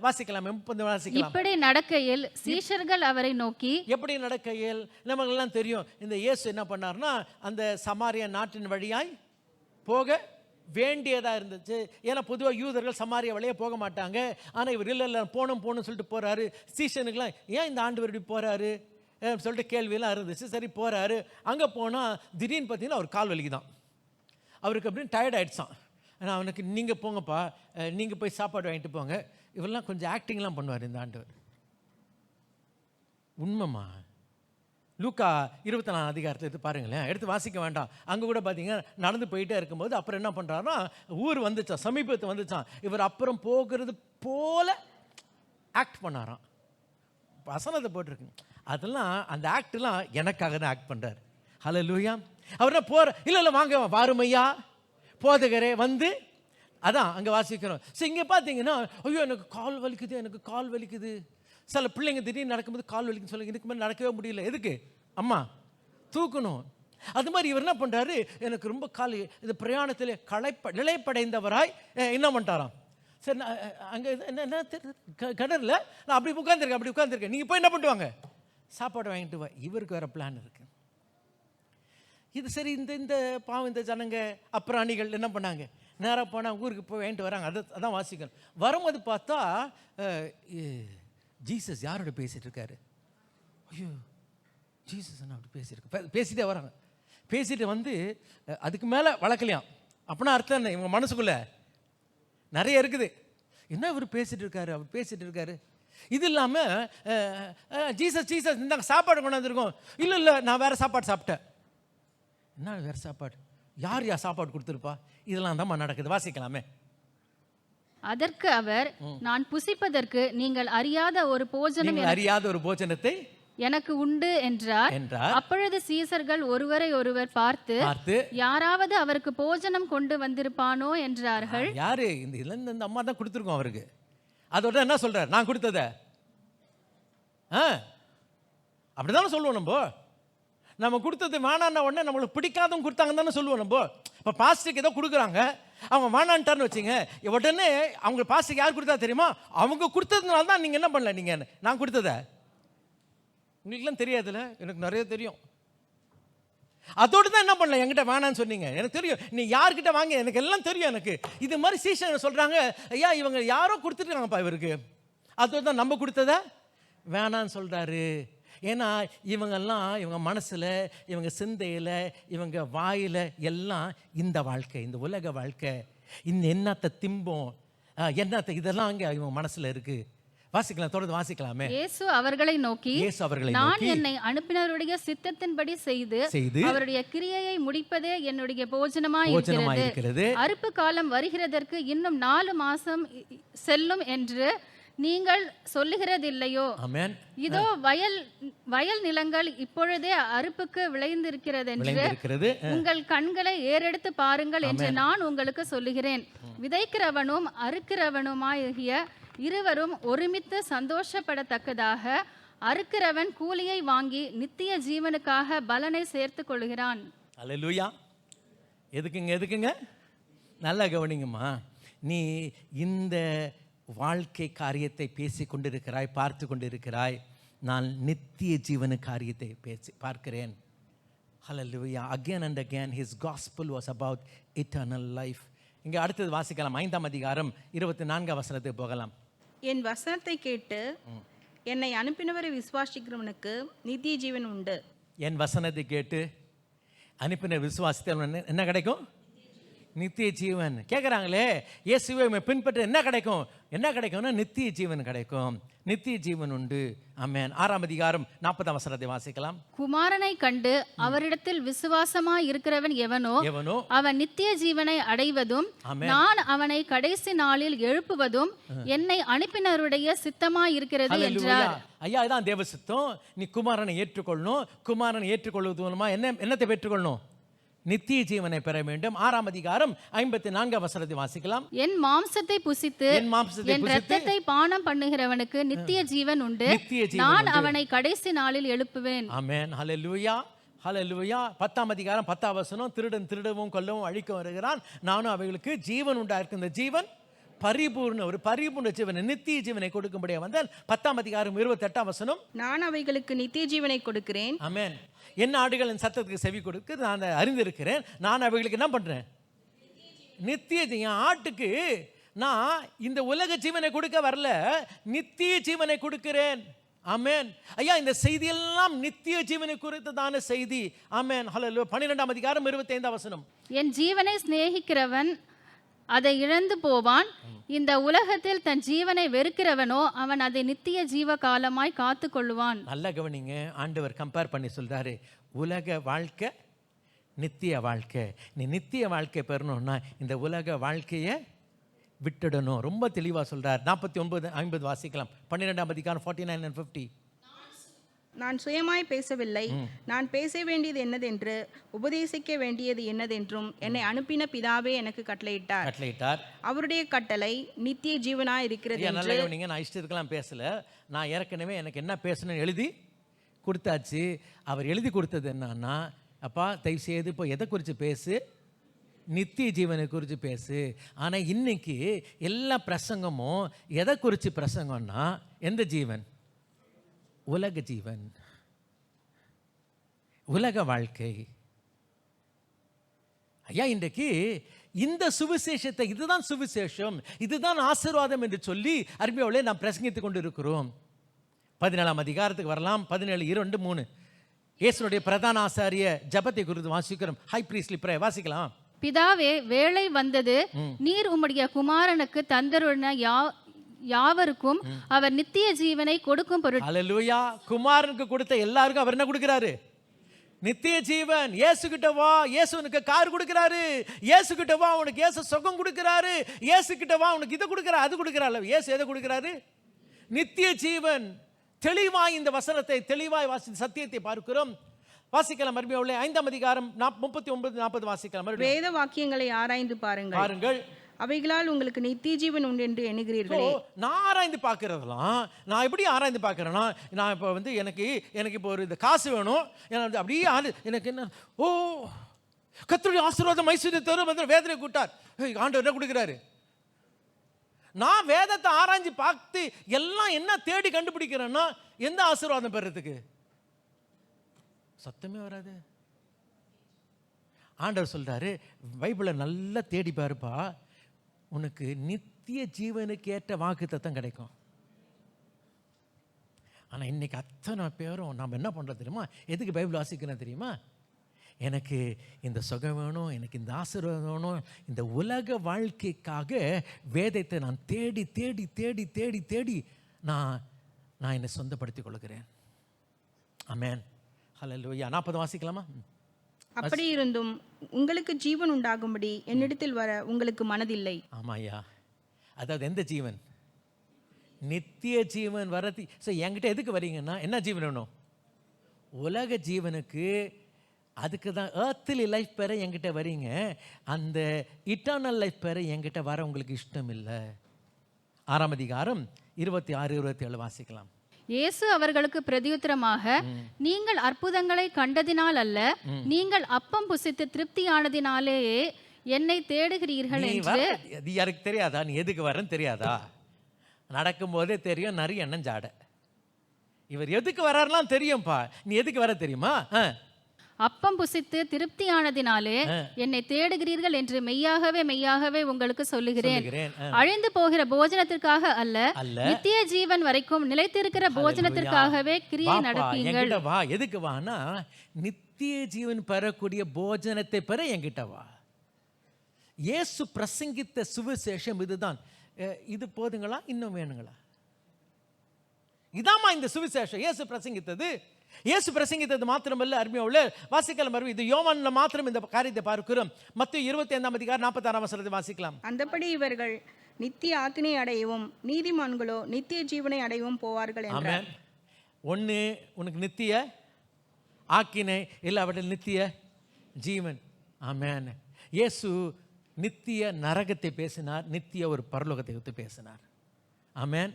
வாசிக்கலாம். 30 வாசிக்கலாம். இப்படி நடக்கையில் சீஷர்கள் அவரை நோக்கி, எப்படி நடக்கையில் நமக்கு எல்லாம் தெரியும், இந்த இயேசு என்ன பண்ணார்னா அந்த சமாரியா நாட்டின் வழியாய் போக வேண்டியதாக இருந்துச்சு. ஏன்னா பொதுவாக யூதர்கள் சமாரியா வழியாக போக மாட்டாங்க. ஆனால் இவர் இல்லை போகணும்னு சொல்லிட்டு போகிறாரு. சீஷனுக்கெல்லாம் ஏன் இந்த ஆண்டவர் இப்படி போகிறாரு சொல்லிட்டு கேள்வியெல்லாம் இருந்துச்சு. சரி போகிறாரு. அங்கே போனால் திடீர்னு பார்த்தீங்கன்னா அவர் கால் வலிக்குதான். அவருக்கு அப்படின்னு டயர்ட் ஆகிடுச்சான். ஆனால் அவனுக்கு நீங்கள் போங்கப்பா, நீங்கள் போய் சாப்பாடு வாங்கிட்டு போங்க. இவரெல்லாம் கொஞ்சம் ஆக்டிங்லாம் பண்ணுவார் இந்த ஆண்டவர். உண்மைமா லூக்கா 24 அதிகாரத்தில் எடுத்து பாருங்களேன், எடுத்து வாசிக்க வேண்டாம். அங்கே கூட பார்த்தீங்கன்னா நடந்து போயிட்டே இருக்கும்போது அப்புறம் என்ன பண்ணுறாருன்னா ஊர் வந்துச்சான், சமீபத்து வந்துச்சான். இவர் அப்புறம் போகிறது போல ஆக்ட் பண்ணாராம். வசனத்தை போட்டிருக்கு. அதெல்லாம் அந்த ஆக்ட்லாம் எனக்காக தான் ஆக்ட் பண்ணுறார். ஹல்லேலூயா. அவர் என்ன போகிற இல்லை வாங்க வாருமையா போதகரே வந்து அதான் அங்கே வாசிக்கிறோம். ஸோ இங்கே பார்த்தீங்கன்னா ஐயோ எனக்கு கால் வலிக்குது. சில பிள்ளைங்க திடீர்னு நடக்கும்போது கால் வலிக்குன்னு சொல்லுங்க. இதுக்கு மேலே நடக்கவே முடியல. எதுக்கு? அம்மா தூக்கணும். அது மாதிரி இவர் என்ன பண்ணுறாரு, எனக்கு ரொம்ப கால் இது பிரயாணத்தில் இளைப்படைந்தவராய் என்ன பண்ணிட்டாராம். சரி அங்கே என்ன கடலில் நான் அப்படி உட்காந்துருக்கேன். நீங்கள் போய் என்ன பண்ணிட்டு வாங்க, சாப்பாடு வாங்கிட்டு வா. இவருக்கு வேறு பிளான் இருக்குது. இது சரி. இந்த பாவம் இந்த ஜனங்க அப்புறாணிகள் என்ன பண்ணாங்க, நேராக போனால் ஊருக்கு போய் வாங்கிட்டு வராங்க. அதான் வாசிக்கணும். வரும்போது பார்த்தா ஜீசஸ் யாரோட பேசிகிட்டு இருக்காரு. ஐயோ ஜீசஸ் என்ன அப்படி பேசிகிட்டே வராங்க. பேசிட்டு வந்து அதுக்கு மேலே வளர்க்கலையாம். அப்படின்னா அர்த்தம் என்ன, இவங்க மனசுக்குள்ளே நிறைய இருக்குது. என்ன இவர் பேசிகிட்டு இருக்காரு. இது இல்லாமல் ஜீசஸ் இந்தாங்க சாப்பாடு கொண்டாந்துருக்கோம். இல்லை நான் வேறு சாப்பாடு சாப்பிட்டேன். என்ன வேறு சாப்பாடு? யார் சாப்பாடு கொடுத்துருப்பா? இதெல்லாம் தான் நடக்குது. வாசிக்கலாமே. அதற்கு அவர், நான் புசிப்பதற்கு நீங்கள் அறியாத ஒரு போஜனத்தை எனக்கு உண்டு என்றார். அப்பொழுது சீசர்கள் ஒருவரை ஒருவர் பார்த்து யாராவது அவருக்கு போஜனம் கொண்டு வந்திருப்பானோ என்றார்கள். யாரு? இந்த அம்மா தான் கொடுத்துருக்கோம் அவருக்கு. அதோட என்ன சொல்றார், நான் கொடுத்தத அப்படிதானே சொல்லுவோம். நம்ம கொடுத்தது வேணான்ன உடனே நம்மளுக்கு பிடிக்காதவங்க கொடுத்தாங்கன்னு தானே சொல்லுவோம். நம்ம இப்போ பாஸ்டருக்கு ஏதோ கொடுக்குறாங்க, அவங்க வேணான்ட்டார்னு வச்சுங்க, உடனே அவங்க பாஸ்டருக்கு யார் கொடுத்தா தெரியுமா, அவங்க கொடுத்ததுனால தான் நீங்கள் என்ன பண்ணல, நீங்கள் நான் கொடுத்தத உங்களுக்குலாம் தெரியாதுல்ல, எனக்கு நிறைய தெரியும். அதோடு தான் என்ன பண்ணல, என்கிட்ட வேணான்னு சொன்னீங்க, எனக்கு தெரியும் நீ யார்கிட்ட வாங்க, எனக்கு எல்லாம் தெரியும். எனக்கு இது மாதிரி சீசன் சொல்கிறாங்க, ஐயா இவங்க யாரோ கொடுத்துருக்காங்கப்பா இவருக்கு, அதோடு தான் நம்ம கொடுத்தத வேணான்னு சொல்கிறாரு. ஏன்னா இவங்கெல்லாம் இவங்க மனசில், இவங்க சிந்தையில், இவங்க வாயில் எல்லாம் இந்த வாழ்க்கை, இந்த உலக வாழ்க்கை, இந்த என்னத்தை திம்போம், என்னத்தை இதெல்லாம் அங்கே இவங்க மனசில் இருக்குது. வாசிக்கலாம், தொடர்ந்து வாசிக்கலாமே. இயேசு அவர்களை நோக்கி, நான் என்னை அனுப்பினருடைய சித்தத்தின்படி செய்து அவருடைய கிரியையை முடிப்பதே என்னுடைய போஜனமாய் இருக்கிறது. அறுப்பு காலம் வருகிறதற்கு இன்னும் 4 மாசம் செல்லும் என்று நீங்கள் சொல்லுகிறதில்லையோ? இதோ வயல் நிலங்கள் இப்பொழுதே அறுப்புக்கு விளைந்திருக்கிறது என்று உங்கள் கண்களை ஏறெடுத்து பாருங்கள் என்று நான் உங்களுக்கு சொல்லுகிறேன். விதைக்கிறவனும் அறுக்கிறவனுமாகிய இருவரும் ஒருமித்து சந்தோஷப்படத்தக்கதாக அறுக்கிறவன் கூலியை வாங்கி நித்திய ஜீவனுக்காக பலனை சேர்த்து கொள்கிறான். அல்லேலூயா. எதுக்குங்க நல்லா கவனிங்கம்மா. நீ இந்த வாழ்க்கை காரியத்தை பேசி கொண்டிருக்கிறாய், பார்த்து கொண்டிருக்கிறாய். நான் நித்திய ஜீவன காரியத்தை பார்க்கிறேன். ஹல்லேலூயா. Again and again his gospel was about eternal life. இங்கே அடுத்தது வாசிக்கலாம். 5ஆம் அதிகாரம் 24ஆம் வசனத்துக்கு போகலாம். என் வசனத்தை கேட்டு என்னை அனுப்பினவரை விசுவாசிக்கிறவனுக்கு நித்திய ஜீவன் உண்டு. என் வசனத்தை கேட்டு அனுப்பின விசுவாசித்தவன் என்ன கிடைக்கும்? நித்திய ஜீவன். கேட்குறாங்களே இயேசுவை பின்பற்ற என்ன கிடைக்கும்? என்ன கிடைக்கும்னா நித்திய ஜீவன் கிடைக்கும். நித்திய ஜீவன் உண்டு. ஆமென். 6ஆம் அதிகாரம் 40ஆம் வசனத்தை வாசிக்கலாம். குமாரனை கண்டு அவரிடத்தில் விசுவாசமாய் இருக்கிறவன் எவனோ அவன் நித்திய ஜீவனை அடைவதும் நான் அவனை கடைசி நாளில் எழுப்புவதும் என்னை அனுப்பினருடைய சித்தமாய் இருக்கிறது என்றார். ஐயா, இதான் தேவ சித்தம். நீ குமாரனை ஏற்றுக்கொள்ளணும். குமாரனை ஏற்றுக்கொள்வது மூலமா என்னத்தை பெற்றுக்கொள்ளணும்? நித்திய ஜீவனை பெற வேண்டும். 6ஆம் அதிகாரம் 54ஆம் வசனத்தை வாசிக்கலாம். என் மாம்சத்தை புசித்து என் இரத்தத்தை பானம் பண்ணுகிறவனுக்கு நித்திய ஜீவன் உண்டு. நான் அவனை கடைசி நாளில் எழுப்புவேன். ஆமென். ஹல்லேலூயா, ஹல்லேலூயா. 10ஆம் அதிகாரம் 10ஆம் வசனம், திருடன் திருடவும் கொல்லவும் அழிக்க வருகிறான், நானும் அவைகளுக்கு ஜீவன் உண்டாயிருக்கு. இந்த ஜீவன் ஒரு பரிபூர்ண ஜீவனை, நித்திய ஜீவனை கொடுக்கும்படியா வந்தால். 10ஆம் அதிகாரம் 28ஆம் வசனம், நான் அவைகளுக்கு நித்திய ஜீவனை கொடுக்கிறேன். ஆமென். என் ஆடுகள் என் சத்தத்துக்கு செவி கொடுக்க நான் அறிந்திருக்கிறேன். நான் அவைகளுக்கு என்ன பண்றேன்? நித்திய என் ஆட்டுக்கு நான் இந்த உலக ஜீவனை கொடுக்க வரல, நித்திய ஜீவனை கொடுக்கிறேன். ஆமென். ஐயா, இந்த செய்தியெல்லாம் நித்திய ஜீவனை குறித்ததான செய்தி. ஆமென். ஹல்லேலூயா. 12ஆம் அதிகாரம் 25ஆம் வசனம், என் ஜீவனை சிநேகிக்கிறவன் அதை இழந்து போவான், இந்த உலகத்தில் தன் ஜீவனை வெறுக்கிறவனோ அவன் அதை நித்திய ஜீவ காலமாய் காத்து கொள்ளுவான். நல்ல கவனிங்க. ஆண்டவர் கம்பேர் பண்ணி சொல்றாரு, உலக வாழ்க்கை நித்திய வாழ்க்கை. நீ நித்திய வாழ்க்கை பெறணும்னா இந்த உலக வாழ்க்கையை விட்டுடணும். ரொம்ப தெளிவாக சொல்றார். 49-50 வாசிக்கலாம். 12ஆம் அதிகாரம் 49 and 50. நான் சுயமாய் பேசவில்லை, நான் பேச வேண்டியது என்னதென்று உபதேசிக்க வேண்டியது என்னதென்றும் என்னை அனுப்பின பிதாவே எனக்கு கட்டளையிட்டார். அவருடைய கட்டளை நித்திய ஜீவனாய் இருக்கிறது. நீங்க நான் இஷ்டத்துக்கெல்லாம் பேசல, நான் ஏற்கனவே எனக்கு என்ன பேசணும்னு எழுதி கொடுத்தாச்சு. அவர் எழுதி கொடுத்தது என்னன்னா, அப்பா தயவு செய்து இப்போ எதை குறித்து பேசு? நித்திய ஜீவனை குறித்து பேசு. ஆனால் இன்னைக்கு எல்லா பிரசங்கமும் எதை குறித்து பிரசங்கம்னா, எந்த ஜீவன்? உலக ஜீவன், உலக வாழ்க்கை. ஐயா, இன்றைக்கு இந்த சுவிசேஷத்தை, இதுதான் சுவிசேஷம், இதுதான் ஆசீர்வாதம் என்று சொல்லி அருமையோடு நாம் பிரசங்கித்துக் கொண்டு இருக்கிறோம். 17ஆம் அதிகாரத்துக்கு வரலாம். 17, 2, 3 இயேசுனுடைய பிரதான ஆசாரிய ஜபத்தை குறித்து வாசிக்கிறோம். ஹை பிரீஸ்ட்லி பிரேயர் வாசிக்கலாம். பிதாவே, வேளை வந்தது, நீர் உம்முடைய குமாரனுக்கு தந்தருளின யாவருக்கும் அவர் நித்திய ஜீவனை கொடுக்கும் பொருட்டு. அல்லேலூயா. குமாரனுக்கு கொடுத்த எல்லாருக்கும் அவர் என்ன கொடுக்கிறாரு? நித்திய ஜீவன். இயேசு கிட்ட வா, இயேசு உனக்கு கார் கொடுக்கிறாரு. இயேசு கிட்ட வா, உனக்கு இயேசு சுகம் கொடுக்கிறாரு. இயேசு கிட்ட வா, உனக்கு இதை கொடுக்கிறாரு, அது கொடுக்கிறாரு. இயேசு எதை கொடுக்கிறாரு? நித்திய ஜீவன். தெளிவாய் இந்த வசனத்தை தெளிவாய் சத்தியத்தை பார்க்கிறோம். வாசிக்கலாம் மறுபடியும் 5ஆம் அதிகாரம் 39-40 வாசிக்கலாம். வேத வாக்கியங்களை ஆராய்ந்து பாருங்கள், அவைகளால் உங்களுக்கு நித்திய ஜீவன் உண்டு என்று எண்ணுகிறீர்களே. நான் ஆராய்ந்து பார்க்கறதெல்லாம், நான் எப்படி ஆராய்ந்து பார்க்கறேன்னா, நான் இப்போ எனக்கு இப்போ ஒரு இந்த காசு வேணும், அப்படியே எனக்கு என்ன, ஓ கர்த்தருடைய ஆசீர்வாதம் ஐஸ்வர்யத்தை தரும் என்று வேதனை கூட்டார். ஆண்டவர் என்ன கொடுக்கிறாரு? நான் வேதத்தை ஆராய்ஞ்சு பார்த்து எல்லாம் என்ன தேடி கண்டுபிடிக்கிறேன்னா, எந்த ஆசீர்வாதம் பெறதுக்கு? சத்தமே வராது. ஆண்டவர் சொல்றாரு, பைபிளை நல்லா தேடி பாருப்பா, உனக்கு நித்திய ஜீவனுக்கு ஏற்ற வாக்குத்தத்தம் கிடைக்கும். ஆனால் இன்னைக்கு அத்தனை பேரும் நாம் என்ன பண்ணுறோம் தெரியுமா? எதுக்கு பைபிள் வாசிக்கிறோம் தெரியுமா? எனக்கு இந்த சுகம் வேணும், எனக்கு இந்த ஆசீர்வாதம் வேணும், இந்த உலக வாழ்க்கைக்காக வேதத்தை நான் தேடி தேடி தேடி தேடி தேடி நான் என்னை சொந்தப்படுத்திக் கொள்கிறேன். ஆமென். ஹல்லேலூயா. 40 வாசிக்கலாமா? அப்படி இருந்தும் உங்களுக்கு ஜீவன் உண்டாகும்படி என்னிடத்தில் வர உங்களுக்கு மனதில்லை. ஆமாய்யா. அதாவது எந்த ஜீவன்? நித்திய ஜீவன் வரது. என்கிட்ட எதுக்கு வரீங்கன்னா, என்ன ஜீவன் வேணும்? உலக ஜீவனுக்கு. அதுக்கு தான் ஏர்த்லி லைஃப் பெற என்கிட்ட வரீங்க. அந்த இட்டர்னல் லைஃப் பெற என்கிட்ட வர உங்களுக்கு இஷ்டம் இல்லை. 6ஆம் அதிகாரம் 26-27 வாசிக்கலாம். இயேசு அவர்களுக்கு பிரதியுத்தரமாக, நீங்கள் அற்புதங்களை கண்டதினால் அல்ல, நீங்கள் அப்பம் புசித்து திருப்தியானதினாலேயே என்னை தேடுகிறீர்கள் என்று. யாருக்கு தெரியாதா நீ எதுக்கு வரன்னு? தெரியாதா? நடக்கும் போதே தெரியும், நிறைய எண்ணம் ஜாட. இவர் எதுக்கு வர்றாருலாம் தெரியும்பா. நீ எதுக்கு வர தெரியுமா? அப்பம் புசித்து திருப்தியானதினாலே என்னை தேடுகிறீர்கள் என்று மெய்யாகவே மெய்யாகவே உங்களுக்கு சொல்லுகிறேன். அழிந்து போகிற போஜனத்திற்காக அல்ல, நித்திய ஜீவன் வரைக்கும் நிலைத்திருக்கிற போஜனத்திற்காகவே கிரியை நடப்பீங்கள். வா. எதுக்கு வானா, நித்திய ஜீவன் பெறக்கூடிய போஜனத்தை பெற என்கிட்ட வா. இயேசு பிரசங்கித்த சுவிசேஷம் இதுதான். இது போதுங்களா, இன்னும் வேணுங்களா? இதாமா இந்த சுவிசேஷம் இயேசு பிரசங்கித்தது. இயேசு பிரசங்கித்தது மாத்திரமல்ல, அருமையுள்ள வாசிக்கலாம். இது யோவான்ல மாத்திரம் இந்த காரியத்தை பார்க்கிறோம். மத்தேயு 25:46 வாசிக்கலாம். அந்தபடி இவர்கள் நித்திய ஆக்கினை அடையவும் நீதிமான்களோ நித்திய ஜீவனை அடையவும் போவார்கள் என்றார். ஒன்று உனக்கு நித்திய ஆக்கினை, இல்லாவிட்டால் நித்திய ஜீவன். ஆமென். இயேசு நித்திய நரகத்தை பேசினார், நித்திய ஒரு பரலோகத்தை பற்றி பேசினார். ஆமென்.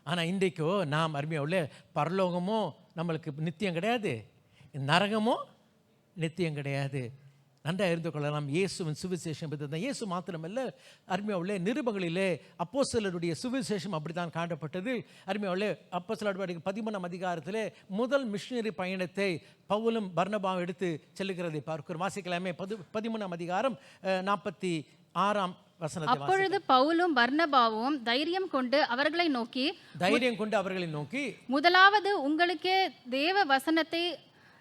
ஆனால் இன்றைக்கோ நாம் அருமையுள்ள பரலோகமோ நம்மளுக்கு நித்தியம் கிடையாது, நரகமோ நித்தியம் கிடையாது. நன்றாக இருந்து கொள்ளலாம். இயேசுவின் சுவிசேஷம் தான். இயேசு மாத்திரமல்ல, அருமையுள்ள நிருபங்களிலே அப்போஸ்தலருடைய சுவிசேஷம் அப்படித்தான் காணப்பட்டது. அருமையுள்ள அப்போஸ்தலர் 13 முதல் மிஷனரி பயணத்தை பவுலும் பர்னபாவும் எடுத்து செல்லுகிறதை பார்க்கிறோம். வாசிக்கலாமே. 13 வசனத்தை. அப்பொழுது பவுலும் பர்னபாவும் தைரியம் கொண்டு அவர்களை நோக்கி முதலாவது உங்களுக்கே தேவ வசனத்தை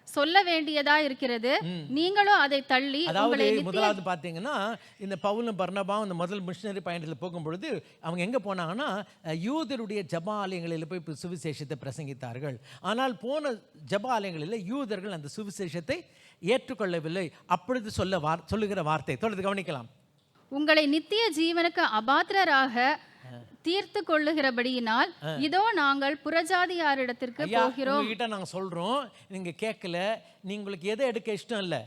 சொல்ல வேண்டியதா இருக்கிறது, நீங்களும் அதை தள்ளி. அதாவது முதலாவது பார்த்தீங்கன்னா, இந்த பவுலும் பர்னபாவும் இந்த முதல் மிஷனரி பயணத்தில் போகும்பொழுது அவங்க எங்கே போனாங்கன்னா, யூதருடைய ஜப ஆலயங்களில் போய் சுவிசேஷத்தை பிரசங்கித்தார்கள். ஆனால் போன ஜப ஆலயங்களில் யூதர்கள் அந்த சுவிசேஷத்தை ஏற்றுக்கொள்ளவில்லை. அப்பொழுது சொல்லுகிற வார்த்தை தொடர்ந்து கவனிக்கலாம். உங்களை நித்திய ஜீவனுக்கு அபாத்திரராக தீர்த்து கொள்ளுகிறபடியினால் இதோ நாங்கள் புறஜாதியாரிடத்திற்கு போகிறோம். உங்ககிட்ட நாங்கள் சொல்றோம், நீங்க கேட்கல. உங்களுக்கு எதை எடுக்க இஷ்டம் இல்லை,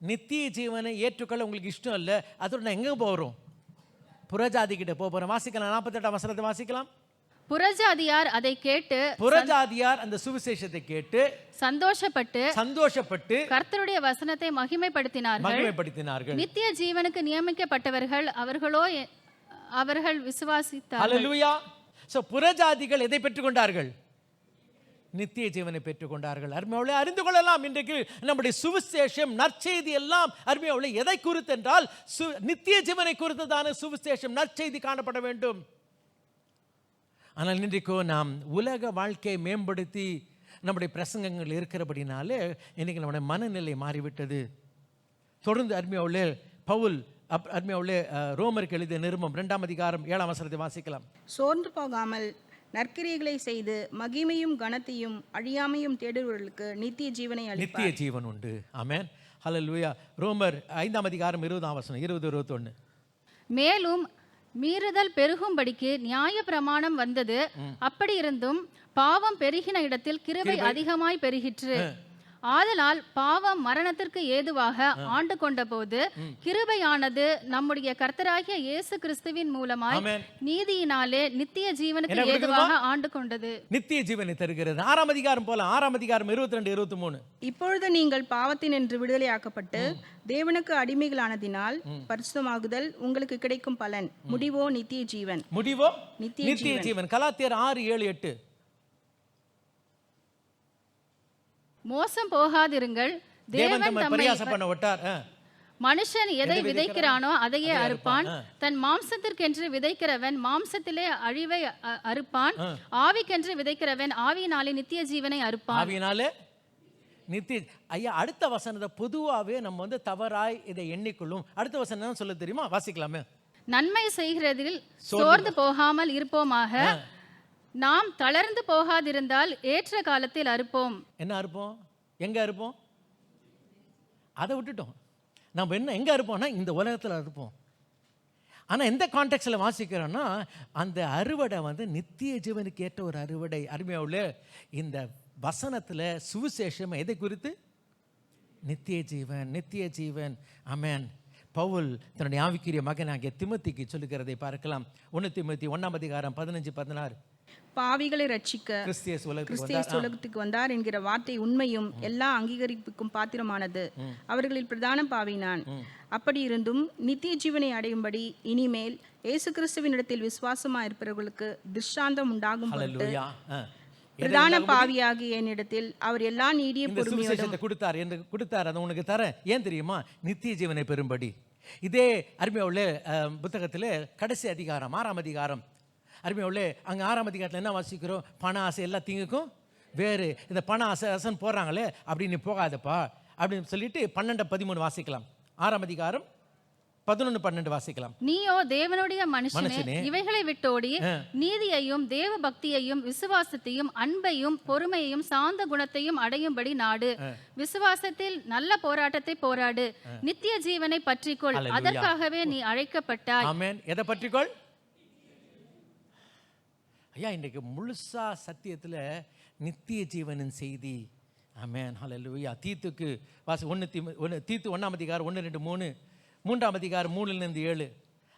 நித்திய ஜீவனை ஏற்றுக்கொள்ள உங்களுக்கு இஷ்டம் இல்லை. அதோட நான் எங்க போகிறோம்? புறஜாதி கிட்ட போகிறோம். வாசிக்கலாம். 48 வசனத்தை வாசிக்கலாம். புறஜாதியார் அதை கேட்டு, புறஜாதியார் அந்த சுவிசேஷத்தை கேட்டு சந்தோஷப்பட்டு கர்த்தருடைய வசனத்தை மகிமைப்படுத்தினார்கள். நித்திய ஜீவனுக்கு நியமிக்கப்பட்டவர்கள் அவர்கள் விசுவாசித்தார்கள். ஹல்லேலூயா. சோ புறஜாதிகள் எதை பெற்றுக்கொண்டார்கள்? நித்திய ஜீவனை பெற்றுக்கொண்டார்கள். அருமையோடு அறிந்து கொள்ளலாம். இன்றைக்கு நம்முடைய சுவிசேஷம் நற்செய்தி எல்லாம் அருமையோடு எதை குறித்து என்றால் நித்திய ஜீவனை குறித்ததான சுவிசேஷம் நற்செய்தி காணப்பட வேண்டும். ஆனால் இன்றைக்கோ நாம் உலக வாழ்க்கையை மேம்படுத்தி நம்முடைய பிரசங்கங்கள் இருக்கிறபடினாலே இன்னைக்கு நம்முடைய மனநிலை மாறிவிட்டது. தொடர்ந்து அருமையோடு பவுல் அருமையோடு ரோமருக்கு எழுதிய நிருபம் 2 வசனத்தை வாசிக்கலாம். சோர்ந்து போகாமல் நற்கிரியைகளை செய்து மகிமையும் கனத்தையும் அழியாமையும் தேடுவர்களுக்கு நித்திய ஜீவனை அளிப்பார். நித்திய ஜீவன் உண்டு. ஆமென். ஹல்லேலூயா. ரோமர் 5 வசனம் 20-21. மேலும் மீறுதல் பெருகும்படிக்கு நியாய பிரமாணம் வந்தது, அப்படி இருந்தும் பாவம் பெருகின இடத்தில் கிருபை அதிகமாய் பெருகிற்று. ஆதலால் பாவம் மரணத்திற்கு ஏதுவாக ஆண்டு கொண்ட போது கிருபையானது நம்முடைய கர்த்தராகிய இயேசு கிறிஸ்துவின் மூலமாய் நீதியினாலே நித்திய ஜீவனுக்கு ஏதுவாக ஆண்டு கொண்டது. நித்திய ஜீவனை தருகிறது. 6 அதிகாரம் போல 6 22-23. இப்பொழுது நீங்கள் பாவத்தினின்று விடுதலையாக்கப்பட்டு தேவனுக்கு அடிமைகளானதினால் பரிசுத்தமாகுதல் உங்களுக்கு கிடைக்கும் பலன். முடிவோ நித்திய ஜீவன். நித்திய ஜீவன். கலாத்தியர் 6-7-8. மோசம் போகாதிருங்கள், தேவன் தம்மை மனுஷன் எதை விதைக்கிறானோ அதையே அறுப்பான். தன் மாம்சத்திற்கென்று விதைக்கிறவன் மாம்சத்திலே அழிவை அறுப்பான், ஆவிக்கென்று விதைக்கிறவன் ஆவியினாலே நித்திய ஜீவனை அறுப்பான். ஆவியினாலே நித்திய. ஐயா, அடுத்த வசனத்தை பொதுவாகவே நம்ம தவறாய் இதை எண்ணிக்கொள்ளும். அடுத்த வசனம் என்ன சொல்ல தெரியுமா? வாசிக்கலாமே. நன்மை செய்கிறதில் சோர்ந்து போகாமல் இருப்போமாக, நாம் தளர்ந்து போகாதிருந்தால் ஏற்ற காலத்தில் அறுப்போம். என்ன அறுப்போம்? எங்க அறுப்போம்? அதை விட்டுட்டோம். நம்ம என்ன எங்க அறுப்போம்னா இந்த உலகத்தில் அறுப்போம். ஆனால் எந்த கான்டெக்ட்ல வாசிக்கிறோம்னா அந்த அறுவடை நித்திய ஜீவனுக்கு ஏற்ற ஒரு அறுவடை. அருமையாவுல இந்த வசனத்தில் சுவிசேஷம் எதை குறித்து? நித்திய ஜீவன். நித்திய ஜீவன். ஆமென். பவுல் தன்னுடைய ஆவிக்குரிய மகனாகிய திமோத்திக்கு சொல்லுகிறதை பார்க்கலாம். 1 தீமோத்தி 1:15-16. பாவிகளை ரட்சிக்க கிறிஸ்து உலகத்துக்கு வந்தார் என்கிற வார்த்தை உண்மையும் எல்லா அங்கீகரிப்புக்கும் பாத்திரமானது. அவர்களில் பிரதான பாவி நான். அப்படி இருந்தும் நித்திய ஜீவனை அடையும்படி இனிமேல் இயேசு கிறிஸ்துவினிடத்தில் விசுவாசமா இருப்பவர்களுக்கு திருஷ்டாந்தம் உண்டாகும் பொருட்டு பிரதான பாவியாகிய என்னிடத்தில் அவர் எல்லா நீடிய பொறுமையோடும் கொடுத்தார். அதை உனக்கு தரேன். ஏன் தெரியுமா? நித்திய ஜீவனை பெறும்படி. இதே அருமையுள்ள புத்தகத்தில் கடைசி அதிகாரம் 6 அதிகாரம் அருமையுள்ள அங்கே 6 அதிகாரத்தில் என்ன வாசிக்கிறோம்? பண ஆசை எல்லா தீங்குக்கும் வேறு. இந்த பண ஆசைன்னு போடுறாங்களே, அப்படி நீ போகாதப்பா அப்படின்னு சொல்லிட்டு 12-13 வாசிக்கலாம். 6 அதிகாரம் 11, 12 வாசிக்கலாம். நீயோ தேவனுடைய மனுஷனே, இவைகளை விட்டோடி நீதியையும் தேவ பக்தியையும் விசுவாசத்தையும் அன்பையும் பொறுமையையும் சாந்த குணத்தையும் அடையும்படி நாடு. விசுவாசத்தில் நல்ல போராட்டத்தை போராடு, நித்திய ஜீவனை பற்றிக்கொள், அதற்காகவே நீ அழைக்கப்பட்டாய். ஆமென். எதை பற்றிக்கொள்? ஐயா, இன்றைக்கு முழுசா சத்தியத்துல நித்திய ஜீவனின் செய்தி. ஆமென். ஹல்லேலூயா. தீத்துக்கு வாசி 1 தீத்து 1ஆம் அதிகாரம் 1, 2, 3, 3ஆம் அதிகாரம் 3லிருந்து 7.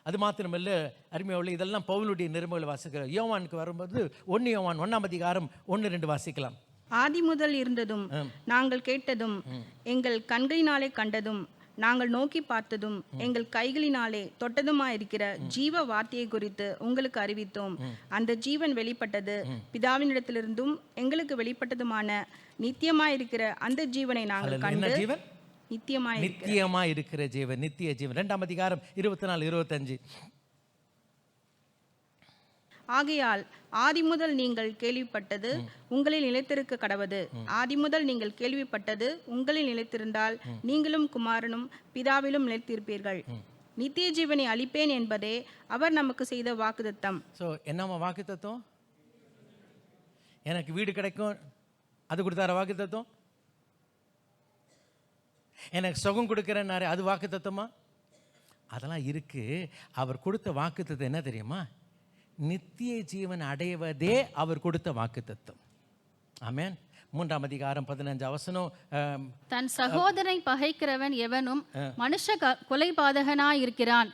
அது மாத்திரமல்ல அருமையுள்ள, இதெல்லாம் பவுலுடைய நிருபங்களை வாசிக்கிறோம். யோவானுக்கு வரும்போது 1 யோவான் 1ஆம் அதிகாரம் 1, 2 வாசிக்கலாம். ஆதி முதல் இருந்ததும் நாங்கள் கேட்டதும் எங்கள் கண்களினாலே கண்டதும் நாங்கள் நோக்கி பார்த்ததும் எங்கள் கைகளினாலே தொட்டதுமாயிருக்கிற ஜீவ வார்த்தையை குறித்து உங்களுக்கு அறிவித்தோம். அந்த ஜீவன் வெளிப்பட்டது, பிதாவினிடத்திலிருந்தும் எங்களுக்கு வெளிப்பட்டதுமான நித்தியமாயிருக்கிற அந்த ஜீவனை நாங்கள் கண்டு. ஜீவன் நித்தியமா இருக்கிற ஜீவன், நித்திய ஜீவன். 2ஆம் அதிகாரம் 24, 25. ஆகையால் ஆதி முதல் நீங்கள் கேள்விப்பட்டது உங்களில் நிலைத்திருக்க கடவது. ஆதி முதல் நீங்கள் கேள்விப்பட்டது உங்களில் நிலைத்திருந்தால் நீங்களும் குமாரனும் பிதாவிலும் நிலைத்திருப்பீர்கள். நித்திய ஜீவனை அளிப்பேன் என்பதே அவர் நமக்கு செய்த வாக்குத்தத்தம். ஸோ என்னம்மா வாக்குத்தத்தம்? எனக்கு வீடு கிடைக்கும், அது கொடுத்தார வாக்குத்தத்தம். எனக்கு சுகம் கொடுக்குறேன்னாரு, அது வாக்குத்தத்தமா? அதெல்லாம் இருக்கு. அவர் கொடுத்த வாக்குத்தத்தம் என்ன தெரியுமா? நித்திய ஜீவன் அடைவதே அவர் கொடுத்த வாக்குத்தத்தம். ஆமென். 3ஆம் அதிகாரம் 15 வசனம். தன் சகோதரனை பகைக்கிறவன் எவனும் மனுஷ கொலைபாதகனாயிருக்கிறான்.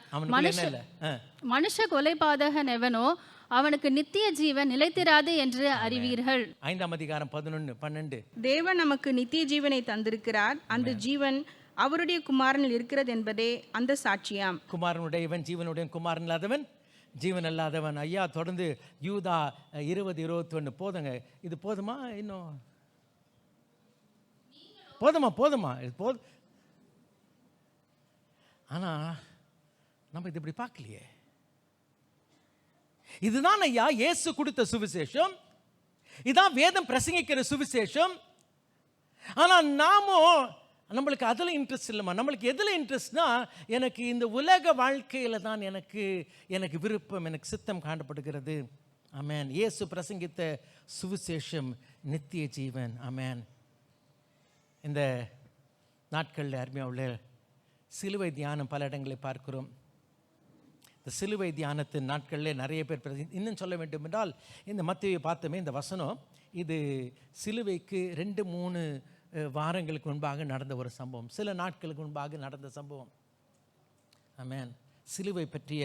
மனுஷ கொலைபாதகன் எவனோ அவனுக்கு நித்திய ஜீவன் நிலைத்திராது என்று அறிவீர்கள். 5ஆம் அதிகாரம் 11, 12. தேவன் நமக்கு நித்திய ஜீவனை தந்திருக்கிறார், அந்த ஜீவன் அவருடைய குமாரனில் இருக்கிறது என்பதே அந்த சாட்சியாம். குமாரனுடையவன் ஜீவனுடைய, குமாரன் இல்லாதவன் ஜீவன் இல்லாதவன். ஐயா, தொடர்ந்து யூதா 20, 21. போதுங்க, இது போதுமா? இன்னும் போதுமா? இது போதும். ஆனா நம்ம இது இப்படி பார்க்கலையே. இதுதான் ஐயா இயேசு கொடுத்த சுவிசேஷம், இதான் வேதம் பிரசங்கிக்கிற சுவிசேஷம். ஆனா நம்மளுக்கு அதில் இன்ட்ரெஸ்ட் இல்லைம்மா. நம்மளுக்கு எதில் இன்ட்ரெஸ்ட்னா, எனக்கு இந்த உலக வாழ்க்கையில தான் எனக்கு விருப்பம், எனக்கு சித்தம் காணப்படுகிறது. ஆமென். இயேசு பிரசங்கித்த சுவிசேஷம் நித்திய ஜீவன். ஆமென். இந்த நாட்களில் அருமையாக சிலுவை தியானம் பல இடங்களை பார்க்கிறோம். இந்த சிலுவை தியானத்தின் நாட்களில் நிறைய பேர் இன்னும் சொல்ல வேண்டும் என்றால், இந்த மத்தேயுவை பார்த்தோமே, இந்த வசனம் இது சிலுவைக்கு 2-3 வாரங்களுக்கு முன்பாக நடந்த ஒரு சம்பவம், சில நாட்களுக்கு முன்பாக நடந்த சம்பவம். ஆமென். சிலுவை பற்றிய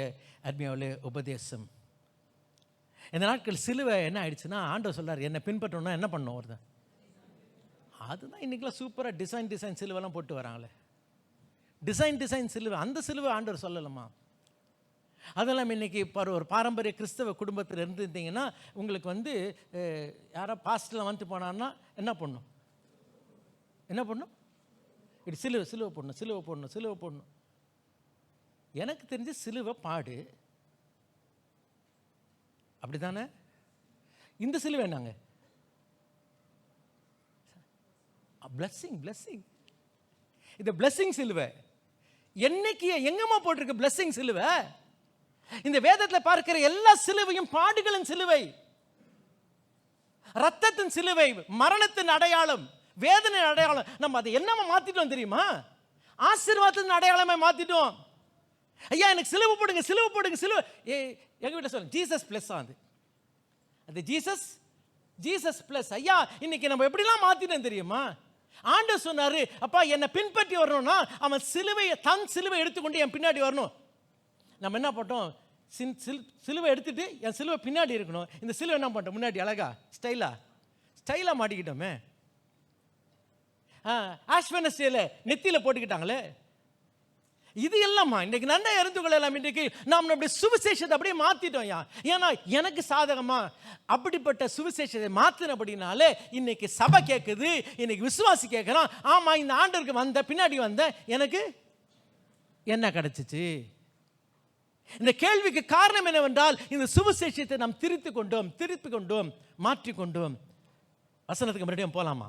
அருமையான உபதேசம். இந்த நாட்கள் சிலுவை என்ன ஆயிடுச்சுன்னா, ஆண்டவர் சொல்றார், என்னை பின்பற்றணும்னா என்ன பண்ணணும் ஒருத்தன். அதுதான் இன்றைக்கெலாம் சூப்பராக டிசைன் சிலுவைலாம் போட்டு வராங்களே. டிசைன் சிலுவை, அந்த சிலுவை ஆண்டவர் சொல்லலாமா? அதெல்லாம் இன்றைக்கி ஒரு பாரம்பரிய கிறிஸ்தவ குடும்பத்தில் இருந்துருந்தீங்கன்னா, உங்களுக்கு யாரோ பாஸ்டெலாம் வந்துட்டு போனான்னா என்ன பண்ணும்? இப்படி சிலுவை போடணும். எனக்கு தெரிஞ்ச சிலுவை பாடு, அப்படி தானே? இந்த சிலுவை என்னங்க? பிளஸ்ஸிங். இந்த பிளஸ்ஸிங் சிலுவை என்னைக்கு எங்கம்மா போட்டிருக்கு? பிளஸ்ஸிங் சிலுவை. இந்த வேதத்தில் பார்க்கிற எல்லா சிலுவையும் பாடுகளின் சிலுவை, ரத்தத்தின் சிலுவை, மரணத்தின் அடையாளம், வேதனை அடையாளம். நம்ம அதை என்னமா மாத்திட்டோம் தெரியுமா? ஆசீர்வாதத்தின் அடையாளமே மாத்திட்டோம். ஐயா, எனக்கு சிலுவை போடுங்க. சிலுவை எங்க வீட்டில் சொல்லுங்க, ஜீசஸ் பிளஸ். அது ஜீசஸ் பிளஸ். ஐயா, இன்னைக்கு நம்ம எப்படிலாம் மாத்திட்டோம் தெரியுமா? ஆண்டவர் சொன்னாரு, அப்பா என்னை பின்பற்றி வரணும்னா அவன் தன் சிலுவை எடுத்துக்கொண்டு என் பின்னாடி வரணும். நம்ம என்ன பண்ணோம்? சிலுவை எடுத்துட்டு என் சிலுவை பின்னாடி இருக்கணும். இந்த சிலுவை என்ன பண்ணிட்டோம்? முன்னாடி அழகா ஸ்டைலா மாட்டிக்கிட்டோமே. ஆஷ்வனஸ்டேல நெத்தியில போட்டுக்கிட்டாங்களே. இது எல்லாமா இன்னைக்கு நன்மை அறிந்து கொள்ளலாம். இன்றைக்கு நாம் நம்முடைய சுவிசேஷத்தை அப்படியே மாத்திட்டோம். ஏன்னா எனக்கு சாதகமா அப்படிப்பட்ட சுவிசேஷத்தை மாத்தினபடினாலே இன்னைக்கு சபை கேட்குது, இன்னைக்கு விசுவாசி கேட்கிறான். ஆமா, இந்த ஆண்டவருக்கு பின்னாடி வந்த எனக்கு என்ன கிடைச்சிச்சு? இந்த கேள்விக்கு காரணம் என்னவென்றால், இந்த சுவிசேஷத்தை நாம் திருப்பி கொண்டோம், மாற்றிக்கொண்டோம். வசனத்துக்கு மறுபடியும் போலாமா?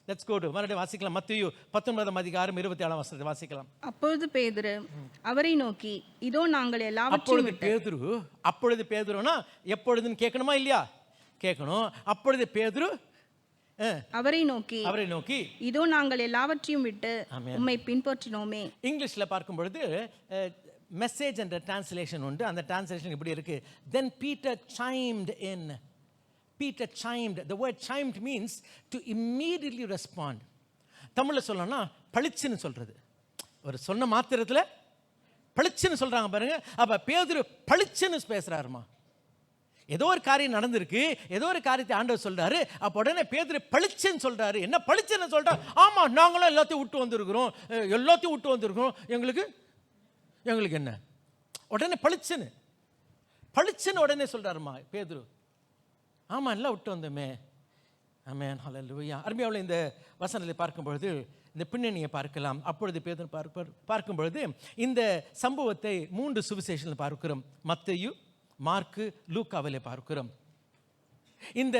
லெட்ஸ் கோ டு மறுபடியும் வாசிக்கலாம். மத்தேயு 19 அதிகாரம் 27 வசனத்தை வாசிக்கலாம். அப்பொழுது பேதுரு அவரை நோக்கி, இதோ நாங்கள் எல்லாவற்றையும் அப்பொழுது பேதுருனா எப்பொழுதுன்னு கேட்கணுமா இல்லையா? கேட்கணும். அப்பொழுது பேதுரு அவரை நோக்கி இதோ நாங்கள் எல்லாவற்றையும் விட்டு உம்மை பின்பற்றினோமே. இங்கிலீஷ்ல பார்க்கும் பொழுது மெசேஜ் என்ற டிரான்ஸ்லேஷன் உண்டு. அந்த டிரான்ஸ்லேஷன் இப்படி இருக்கு, then Peter chimed in. Peter chimed. The word chimed means to immediately respond. தமிழ்ல சொல்லணும்னா பளிச்சுன்னு சொல்றது. ஒரு சொன்ன மாத்திரத்துல பளிச்சுன்னு சொல்றாங்க பாருங்க. அப்ப பேதுரு பளிச்சுன்னு பேசுறாருமா. ஏதோ ஒரு காரியம் நடந்திருக்கு, ஏதோ ஒரு காரியத்தை ஆண்டவர் சொல்றாரு. அப்ப உடனே பேதுரு பளிச்சுன்னு சொல்றாரு. என்ன பளிச்சுன்னு சொல்றா? ஆமா, நாங்களும் எல்லாத்தையும் விட்டு வந்திருக்கிறோம். எங்களுக்கு என்ன? உடனே பளிச்சுன்னு உடனே சொல்றாருமா பேதுரு. ஆமா, எல்லாம் விட்டு வந்தோமே. ஆமென், ஹல்லேலூயா. அருமையாவில் இந்த வசனத்தை பார்க்கும் பொழுது இந்த பின்னணியை பார்க்கலாம். அப்பொழுது பேதுரு பார்க்கும் பொழுது இந்த சம்பவத்தை 3 சுவிசேஷத்தில் பார்க்கிறோம். மத்தேயு, மார்க்கு, லூக்காவிலே பார்க்கிறோம். இந்த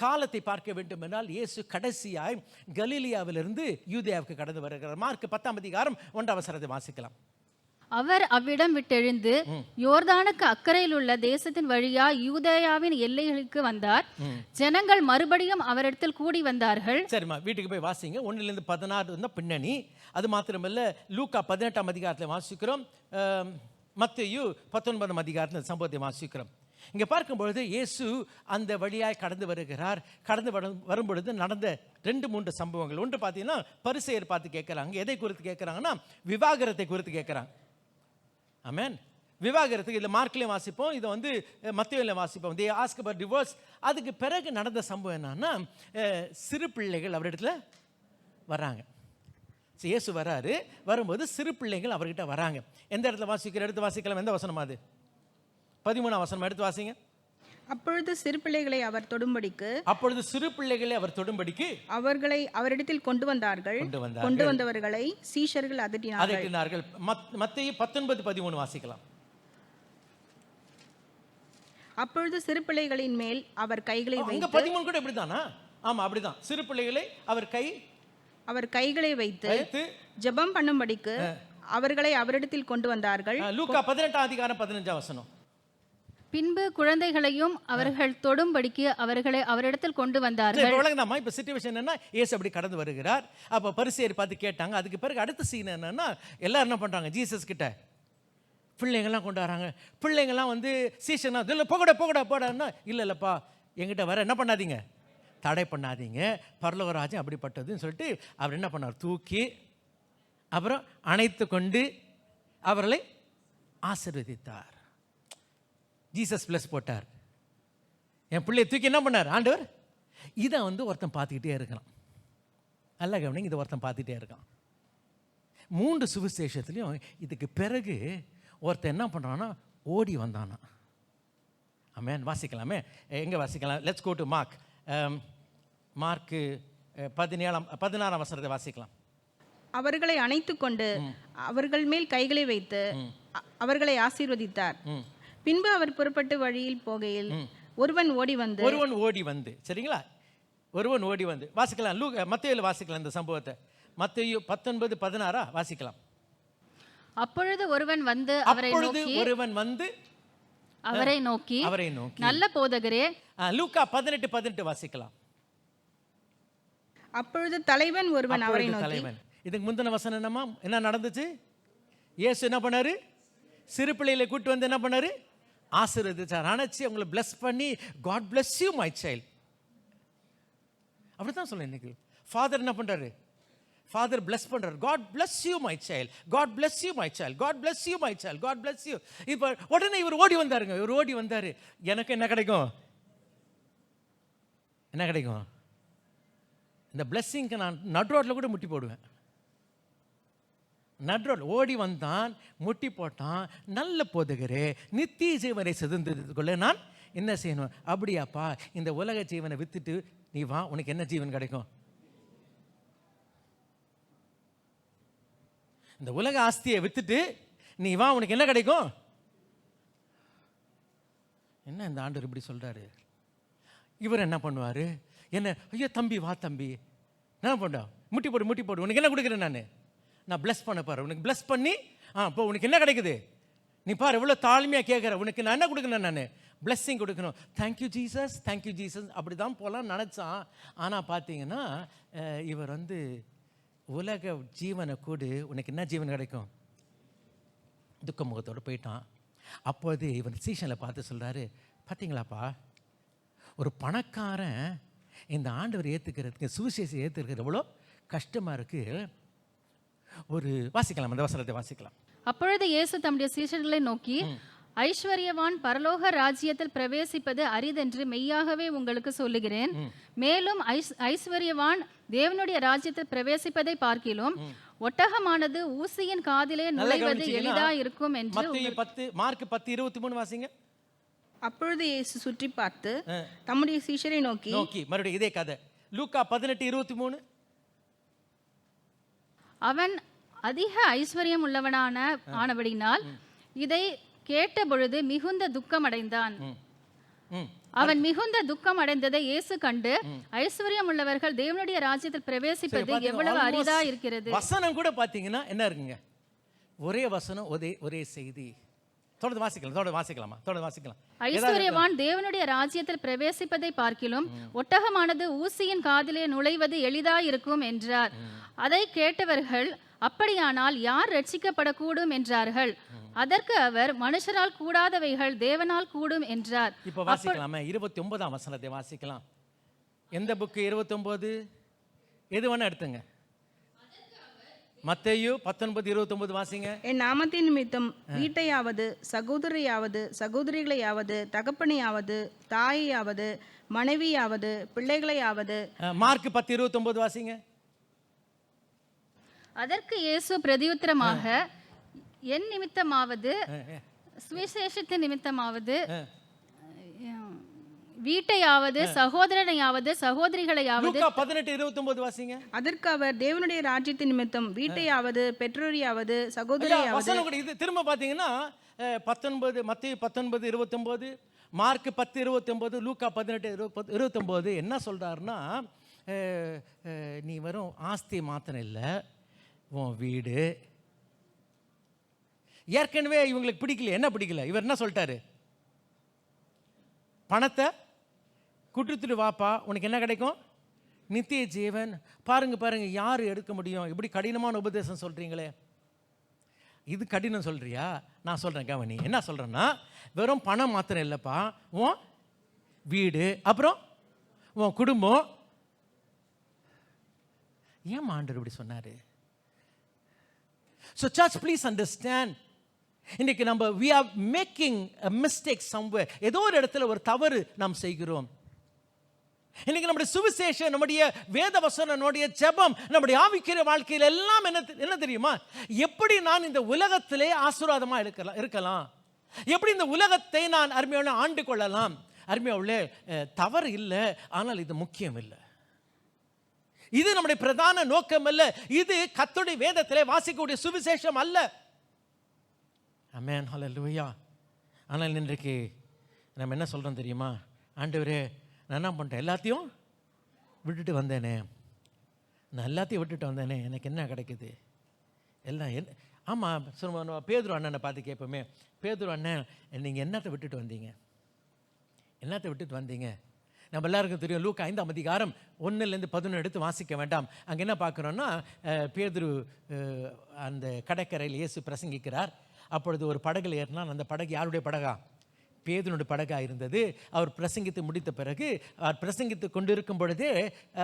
காலத்தை பார்க்க வேண்டும் என்றால் இயேசு கடைசியாய் கலிலியாவிலிருந்து யூதேயாவுக்கு கடந்து வருகிறார். மார்க் 10 அதிகாரம் 1 வசனத்தை வாசிக்கலாம். அவர் அவ்விடம் விட்டெழுந்து யோர்தானுக்கு அக்கறையில் உள்ள தேசத்தின் வழியா யூதேயாவின் எல்லைகளுக்கு வந்தார். ஜனங்கள் மறுபடியும் அவரிடத்தில் கூடி வந்தார்கள். சரிம்மா, வீட்டுக்கு போய் வாசிங்க. 1-16 பின்னணி. அது மாத்திரமல்ல, லூக்கா 18 அதிகாரத்தில் வாசிக்கிறோம். மத்தேயு 19 அதிகாரத்தில் சம்பவத்தை வாசிக்கிறோம். இங்கே பார்க்கும்பொழுது இயேசு அந்த வழியாய் கடந்து வருகிறார். வரும்பொழுது நடந்த 2-3 சம்பவங்கள். ஒன்று பார்த்தீங்கன்னா, பரிசேயர் பார்த்து கேட்குறாங்க. எதை குறித்து கேட்குறாங்கன்னா, விவாகரத்தை குறித்து கேட்குறாங்க. ஆமென். விவாகரத்துக்கு இதில் மார்க்லையும் வாசிப்போம், இதை மத்தேயுவில் வாசிப்போம். They ask about divorce. அதுக்கு பிறகு நடந்த சம்பவம் என்னன்னா, சிறு பிள்ளைகள் அவரிடத்துல வராங்க. இயேசு வராரு. வரும்போது சிறு பிள்ளைகள் அவர்கிட்ட வராங்க. எந்த இடத்துல எடுத்து வாசிக்கலாம். எந்த வசனம் அது? 13 வசனம் எடுத்து வாசிங்க. அப்பொழுது சிறு பிள்ளைகளை அவர் தொடும்படிக்கு அவர்களை அவரிடத்தில் கொண்டு வந்தவர்களை சீஷர்கள் அதட்டினார்கள். மத்தேயு 19:13 வாசிக்கலாம். அப்பொழுது சிறு பிள்ளைகளின் மேல் அவர் கைகளை வைத்து, 13 கூட இப்படிதானா? ஆமா, அப்படிதான். சிறு பிள்ளைகளை அவர் கைகளை வைத்து ஜெபம் பண்ணும்படிக்கு அவர்களை அவரிடத்தில் கொண்டு வந்தார்கள். லூக்கா 18 அதிகாரம் 15 வசனம். பின்பு குழந்தைகளையும் அவர்கள் தொடும்படிக்கு அவர்களை அவரிடத்தில் கொண்டு வந்தார்கள். இப்ப சிச்சுவேஷன் என்னன்னா, இயேசு அப்படி கடந்து வருகிறார். அப்ப பரிசேயர் பார்த்து கேட்டாங்க. அதுக்கு பிறகு அடுத்த சீன் என்னன்னா, எல்லாரும் என்ன பண்றாங்க? ஜீசஸ் கிட்ட பிள்ளைங்கள்லாம் கொண்டு வராங்க. பிள்ளைங்கள்லாம் சீசனா இல்லை, போகடா. இல்லப்பா, எங்கிட்ட வர என்ன பண்ணாதீங்க, தடை பண்ணாதீங்க, பரலோகராஜ்யம் அப்படிப்பட்டதுன்னு சொல்லிட்டு அவர் என்ன பண்ணார்? தூக்கி அப்புறம் அணைத்து கொண்டு அவர்களை ஆசீர்வதித்தார். ஜீசஸ் பிளஸ் போட்டார். என் பிள்ளையை தூக்கி என்ன பண்ணார் ஆண்டவர்? இதை ஒருத்தன் பார்த்துக்கிட்டே இருக்கான். நல்லா கவனிங்க, இதை ஒருத்தன் பார்த்துக்கிட்டே இருக்கான். 3 சுவிசேஷத்துலையும் இதுக்கு பிறகு ஒருத்தன் என்ன பண்ணுறான்னா, ஓடி வந்தானா. ஆமென். வாசிக்கலாமே, எங்கே வாசிக்கலாம்? Let's go to Mark. Mark 16 வசனத்தை வாசிக்கலாம். அவர்களை அணைத்து கொண்டு அவர்கள் மேல் கைகளை வைத்து அவர்களை ஆசீர்வதித்தார். பின்பு அவர் புறப்பட்டு வழியில் போகையில் ஒருவன் ஓடி வந்து சரிங்களா, ஒருவன் ஓடி வந்து வாசிக்கலாம். மத்தேயுல வாசிக்கலாம் இந்த சம்பவத்தை. மத்தேயு 19:16 வாசிக்கலாம். அப்பொழுது ஒருவன் வந்து அவரை நோக்கி நல்ல போதகரே. லூக்கா 18:18 வாசிக்கலாம். அப்பொழுது தலைவன் ஒருவன் அவரை நோக்கி. இதுக்கு முந்தின வசனம் என்ன நடந்துச்சு? இயேசு என்ன பண்ணாரு? சிறு பிள்ளைகளை கூட்டு வந்து என்ன பண்ணாரு? ஆசீர்வதிச்சார். அணைச்சி அவங்களை பிளஸ் பண்ணி, God bless you my child. அப்படித்தான் சொல்ல. இன்னைக்கு ஃபாதர் என்ன பண்றாரு? ஃபாதர் பிளஸ் பண்றாரு. God bless you my child, God bless you my child, God bless you my child, God bless you. இப்போ உடனே இவர் ஓடி வந்தாருங்க. இவர் ஓடி வந்தாரு. எனக்கு என்ன கிடைக்கும்? என்ன கிடைக்கும்? இந்த பிளஸ்ஸிங்க்கு நான் நடு ரோட்டில் கூட முட்டி போடுவேன். நடுரோல் ஓடி வந்தான், முட்டி போட்டான். நல்ல போதகரே, நித்திய ஜீவனை சுதந்திரத்துக்குள்ள நான் என்ன செய்யணும்? அப்படியாப்பா, இந்த உலக ஜீவனை வித்துட்டு நீ வா, உனக்கு என்ன ஜீவன் கிடைக்கும்? இந்த உலக ஆஸ்தியை வித்துட்டு நீ வா, உனக்கு என்ன கிடைக்கும்? என்ன இந்த ஆண்டவர் இப்படி சொல்றாரு? இவர் என்ன பண்ணுவாரு? என்ன, ஐயோ தம்பி வா தம்பி, என்ன பண்ண முட்டி போடு உனக்கு என்ன கொடுக்குறேன் நான் ப்ளஸ் பண்ண பாரு, உனக்கு ப்ளஸ் பண்ணி இப்போ உனக்கு என்ன கிடைக்குது நீ பாரு, எவ்வளோ தாழ்மையாக கேட்குற, உனக்கு நான் என்ன கொடுக்கணும், நான் பிளெஸ்ஸிங் கொடுக்கணும். தேங்க்யூ ஜீசஸ் அப்படி தான் போகலான்னு நினச்சான். ஆனால் பார்த்தீங்கன்னா இவர் உலக ஜீவனை கூடு, உனக்கு என்ன ஜீவன் கிடைக்கும், துக்க முகத்தோடு போயிட்டான். அப்போது இவன் சீஷனில் பார்த்து சொல்கிறாரு, பார்த்தீங்களாப்பா, ஒரு பணக்காரன் இந்த ஆண்டவர் ஏற்றுக்கிறதுக்கு, சுவிசேஷம் ஏற்றுக்கிறது எவ்வளோ கஷ்டமாக இருக்குது. ஒரு வாசிக்கலாம், அந்த வசனத்தை வாசிக்கலாம். அப்பொழுது இயேசு தம்முடைய சீஷர்களை நோக்கி, ஐஸ்வர்யவான் பரலோக ராஜ்யத்தில் பிரவேசிப்பது அரிதென்று மெய்யாகவே உங்களுக்கு சொல்லுகிறேன். மேலும் ஐஸ்வர்யவான் தேவனுடைய ராஜ்யத்தில் பிரவேசிப்பதை பார்க்கிலும் ஒட்டகமானது ஊசியின் காதிலே நுழைவது எளிதா இருக்கும் என்று. மார்க் 10:23 வாசிங்க. அப்பொழுது இயேசு சுற்றி பார்த்து தம்முடைய சீஷரை நோக்கி மறுபடியும் இதே கதை, லூக்கா 18:23. அவன் அதிக ஐஸ்வர்யம் உள்ளவனான ஆனபடினால் இதை கேட்ட பொழுது மிகுந்த துக்கம் அடைந்தான். அவன் மிகுந்த துக்கம் அடைந்ததை இயேசு கண்டு, ஐஸ்வர்யம் உள்ளவர்கள் தேவனுடைய ராஜ்யத்தில் பிரவேசிப்பது எவ்வளவு அரிதா இருக்கிறது. வசனம் கூட பாத்தீங்கன்னா என்ன இருக்குங்க, ஒரே வசனம், ஒரே செய்தி. தொடர்ந்து வாசிக்கலாம். ஐஸ்வர்யவான் தேவனுடைய ராஜ்யத்தில் பிரவேசிப்பதை பார்க்கிலும் ஒட்டகமானது ஊசியின் காதிலே நுழைவது எளிதா இருக்கும் என்றார். அதை கேட்டவர்கள், அப்படியானால் யார் ரட்சிக்கப்படக்கூடும் என்றார்கள். அதற்கு அவர், மனுஷரால் கூடாதவைகள் தேவனால் கூடும் என்றார். இப்ப வாசிக்கலாமே, 29ஆம் வசனத்தை வாசிக்கலாம். எந்த புக்கு 29? எது வேணா எடுத்துங்க. மத்தேயு 19:29 வாசிங்க. என் நாமத்தின் நிமித்தம் வீட்டையாவது சகோதரியாவது சகோதரிகளையாவது தகப்பனையாவது தாயையாவது மனைவியாவது பிள்ளைகளையாவது. மார்க் 10:29 வாசிங்க. அதற்கு இயேசு பிரதியுத்தரமாக, என் நிமித்தமாவது சுவிசேஷத்தின் நிமித்தமாவது வீட்டையாவது சகோதரனையாவது சகோதரிகளையாவது. 18:29 வாசிங்க. அதற்கு அவர், தேவனுடைய ராஜ்யத்தின் நிமித்தம் வீட்டையாவது பெற்றோரையாவது சகோதரியாவது. இது திரும்ப பாத்தீங்கன்னா 19, மத்தேயு 19:29, மார்க் 10:29, லூக்கா 18:29 என்ன சொல்றாருன்னா, நீ வெறும் ஆஸ்தி மாத்திரம் இல்லை, உன் வீடு. ஏற்கனவே இவங்களுக்கு பிடிக்கல. என்ன பிடிக்கல? இவர் என்ன சொல்லிட்டாரு, பணத்தை குட்டுத்துட்டு வாப்பா, உனக்கு என்ன கிடைக்கும், நித்திய ஜீவன். பாருங்க யார் எடுக்க முடியும், இப்படி கடினமான உபதேசம் சொல்றீங்களே, இது கடினம் சொல்றியா? நான் சொல்றேன் கவனி. என்ன சொல்றேன்னா, வெறும் பணம் மாத்திரம் இல்லப்பா, உன் வீடு, அப்புறம் உன் குடும்பம். ஏன் ஆண்டவர் இப்படி சொன்னாரு? So church, please understand, இன்னைக்கு நம்ம we are making a mistake somewhere. ஏதோ ஒரு இடத்துல ஒரு தவறு நாம் செய்கிறோம். இன்னைக்கு நம்முடைய சுவிசேஷம், நம்முடைய வேத வசனம், நம்முடைய ஜெபம், நம்முடைய ஆவிக்குரிய வாழ்க்கையில் எல்லாம் என்ன தெரியுமா, எப்படி நான் இந்த உலகத்திலே ஆசீர்வாதமா இருக்கலாம், எப்படி இந்த உலகத்தை நான் அருமையான ஆண்டு கொள்ளலாம். அருமையாவுள்ளே, தவறு இல்லை, ஆனால் இது முக்கியம் இல்லை. இது நம்முடைய பிரதான நோக்கம் அல்ல. இது கர்த்தருடைய வேதத்திலே வாசிக்கக்கூடிய சுவிசேஷம் அல்ல. ஆமென், ஹல்லேலூயா. ஆனால் இன்றைக்கு நம்ம என்ன சொல்றோம் தெரியுமா, ஆண்டவரே, நான் என்ன பண்ணிட்டேன், எல்லாத்தையும் விட்டுட்டு வந்தேனே, எனக்கு என்ன கிடைக்குது எல்லாம். ஆமாம், பேதுரு அண்ணனை பார்த்து கேட்போமே, பேதுரு அண்ணன், நீங்கள் என்னத்தை விட்டுட்டு வந்தீங்க? நம்ம எல்லாருக்கும் தெரியும், லூக்கா 5ஆம் அதிகாரம் 1-11 எடுத்து வாசிக்க வேண்டாம். அங்கே என்ன பார்க்குறோன்னா, பேதுரு அந்த கடற்கரையில் இயேசு பிரசங்கிக்கிறார். அப்பொழுது ஒரு படகுல ஏறினான். அந்த படகு யாருடைய படகா? பேதுருடைய படகாக இருந்தது. அவர் பிரசங்கித்து முடித்த பிறகு, அவர் பிரசங்கித்து கொண்டிருக்கும் பொழுதே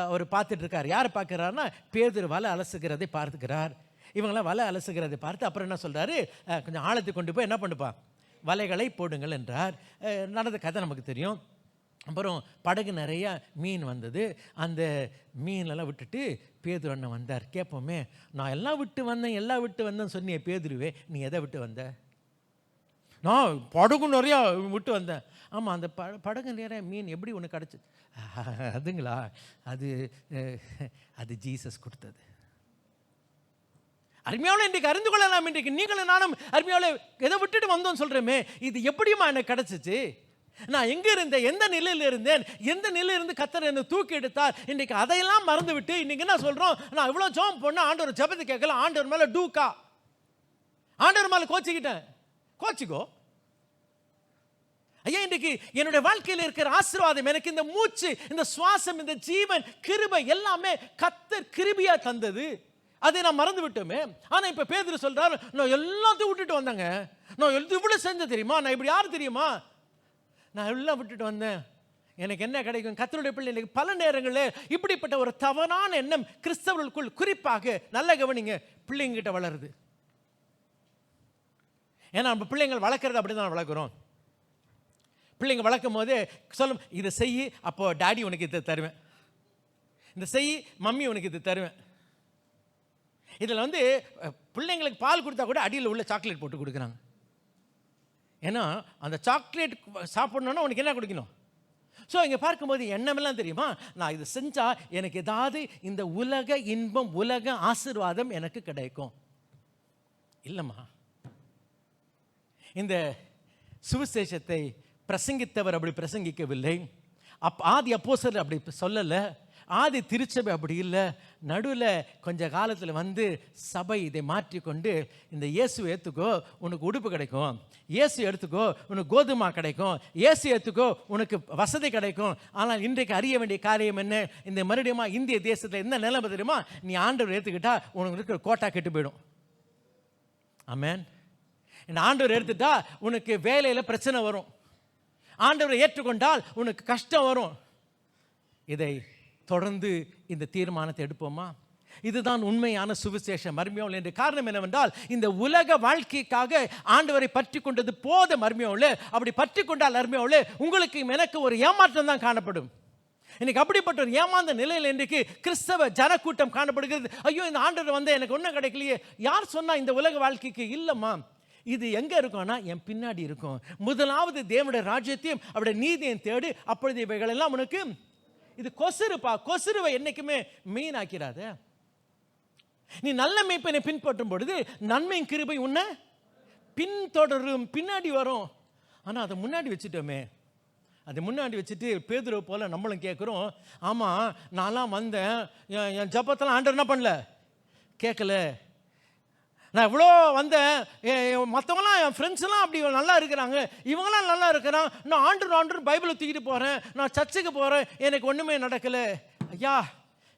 அவர் பார்த்துட்டு இருக்கார். யாரை பார்க்குறாருன்னா, பேதுரு வலை அலசுகிறதை பார்த்துக்கிறார். இவங்களாம் வலை அலசுகிறதை பார்த்து அப்புறம் என்ன சொல்கிறாரு, கொஞ்சம் ஆழத்துக்கு கொண்டு போய் என்ன பண்ணுப்பா, வலைகளை போடுங்கள் என்றார். நடந்த கதை நமக்கு தெரியும். அப்புறம் படகு நிறைய மீன் வந்தது. அந்த மீனெல்லாம் விட்டுட்டு பேதுரு அண்ணன் வந்தார். கேட்போமே, நான் எல்லாம் விட்டு வந்தேன்னு சொன்னியே பேதுருவே, நீ எதை விட்டு வந்த? நான் படகு நிறையா விட்டு வந்தேன். ஆமாம், அந்த படகு நிறைய மீன் எப்படி உனக்கு கிடச்சி? அதுங்களா, அது ஜீசஸ் கொடுத்தது. அருமையாவில் இன்றைக்கு அறிந்து கொள்ளலாம். இன்றைக்கு நீங்களும் நானும் அருமையாவில் எதை விட்டுட்டு வந்தோம்னு சொல்கிறோமே, இது எப்படியுமா எனக்கு கிடச்சிச்சு? நான் எங்க இருந்தேன், எந்த நிலையில் இருந்தேன், எந்த நிலையில இருந்து கர்த்தர் என்னை தூக்கி எடுத்தார். இன்னைக்கு அதையெல்லாம் மறந்து விட்டு இன்னைக்கு என்ன சொல்றோம், நான் இவ்வளவு ஜெபம் பண்ண ஆண்டவர் ஜெபத்தை கேட்கல, ஆண்டவர் மேல டூக்கா, ஆண்டவர் மேல கோச்சிக்கிட்டேன். கோச்சிக்கோ ஐயா. இன்றைக்கு என்னுடைய வாழ்க்கையில் இருக்கிற ஆசீர்வாதம், எனக்கு இந்த மூச்சு, இந்த சுவாசம், இந்த ஜீவன், கிருபை எல்லாமே கர்த்தர் கிருபையா தந்தது. அதை நான் மறந்து விட்டோமே. ஆனா இப்ப பேதுரு சொல்றாரு, நான் எல்லாத்தையும் விட்டுட்டு வந்தேங்க, நான் இவ்வளவு செஞ்ச தெரியுமா, நான் இப்படி யாரு தெரியுமா, நான் எல்லாம் விட்டுட்டு வந்தேன், எனக்கு என்ன கிடைக்கும். கர்த்தருடைய பிள்ளை, எனக்கு பல நேரங்களில் இப்படிப்பட்ட ஒரு தவறான எண்ணம் கிறிஸ்தவர்களுக்குள், குறிப்பாக நல்ல கவனிங்க, பிள்ளைங்கிட்ட வளருது. ஏன்னா நம்ம பிள்ளைங்கள் வளர்க்குறது அப்படி தான் வளர்க்குறோம். பிள்ளைங்க வளர்க்கும் போது சொல்லும், இதை செய், அப்போ டாடி உனக்கு இதை தருவேன், இந்த செய் மம்மி உனக்கு இது தருவேன். இதில் வந்து பிள்ளைங்களுக்கு பால் கொடுத்தா கூட அடியில் உள்ள சாக்லேட் போட்டு கொடுக்குறாங்க. ஏன்னா அந்த சாக்லேட் சாப்பிடணுன்னா உனக்கு என்ன குடிக்கணும். ஸோ இங்கே பார்க்கும்போது எண்ணமெல்லாம் தெரியுமா, நான் இது செஞ்சால் எனக்கு ஏதாவது இந்த உலக இன்பம், உலக ஆசீர்வாதம் எனக்கு கிடைக்கும். இல்லைம்மா, இந்த சுவிசேஷத்தை பிரசங்கித்தவர் அப்படி பிரசங்கிக்கவில்லை. ஆதி அப்போஸ்தலர் அப்படி சொல்லலை. ஆதி திருச்சபை அப்படி இல்லை. நடுவில் கொஞ்ச காலத்தில் வந்து சபை இதை மாற்றிக்கொண்டு, இந்த இயேசு ஏற்றுக்கோ உனக்கு உடுப்பு கிடைக்கும், இயேசு எடுத்துக்கோ உனக்கு கோதுமா கிடைக்கும், இயேசு ஏற்றுக்கோ உனக்கு வசதி கிடைக்கும். ஆனால் இன்றைக்கு அறிய வேண்டிய காரியம் என்ன, இந்த மறுபடியும் இந்திய தேசத்தில் என்ன நிலைமை தெரியுமா, நீ ஆண்டவர் ஏற்றுக்கிட்டா உனக்கு இருக்கிற கோட்டா கெட்டு போயிடும். ஆமென். இந்த ஆண்டவர் எடுத்துட்டா உனக்கு வேலையில் பிரச்சனை வரும், ஆண்டவரை ஏற்றுக்கொண்டால் உனக்கு கஷ்டம் வரும். இதை தொடர்ந்து இந்த தீர்மானத்தை எடுப்போமா? இதுதான் உண்மையான சுவிசேஷம் மர்மியோல். என்ற காரணம் என்னவென்றால், இந்த உலக வாழ்க்கைக்காக ஆண்டவரை பற்றி கொண்டது போத மர்மியோல். அப்படி பற்றி கொண்டால் மர்மியோல், உங்களுக்கு எனக்கு ஒரு ஏமாற்றம் தான் காணப்படும். இன்னைக்கு அப்படிப்பட்ட ஒரு ஏமாந்த நிலையில் இன்றைக்கு கிறிஸ்தவ ஜனக்கூட்டம் காணப்படுகிறது. ஐயோ, இந்த ஆண்டவர் வந்து எனக்கு ஒன்றும் கிடைக்கலையே. யார் சொன்னா இந்த உலக வாழ்க்கைக்கு? இல்லைம்மா, இது எங்க இருக்கும்னா என் பின்னாடி இருக்கும். முதலாவது தேவனுடைய ராஜ்யத்தையும் அவருடைய நீதியையும் தேடு, அப்பொழுது இவைகள் எல்லாம் உனக்கு. இது கொசுறுப்பா, கொசுறுவை என்னைக்குமே மெயின் ஆக்கிறாத. நீ நல்ல மேய்ப்பனை பின்பற்றும் பொழுது நன்மையும் கிருபை உன்னை பின்தொடரும், பின்னாடி வரும். ஆனால் அதை முன்னாடி வச்சுட்டோமே, அதை முன்னாடி வச்சுட்டு பேதுருவை போல நம்மளும் கேட்குறோம். ஆமாம், நான்லாம் வந்தேன், என் ஜபத்தெல்லாம் ஆண்டவர் என்ன பண்ணல, கேட்கல. நான் இவ்வளோ வந்தேன், மற்றவங்களாம் என் ஃப்ரெண்ட்ஸ்லாம் அப்படி நல்லா இருக்கிறாங்க, இவங்களாம் நல்லா இருக்கிறான், நான் ஆண்டு பைபிளை தூக்கிட்டு போகிறேன், நான் சர்ச்சுக்கு போகிறேன், எனக்கு ஒன்றுமே நடக்கலை. ஐயா,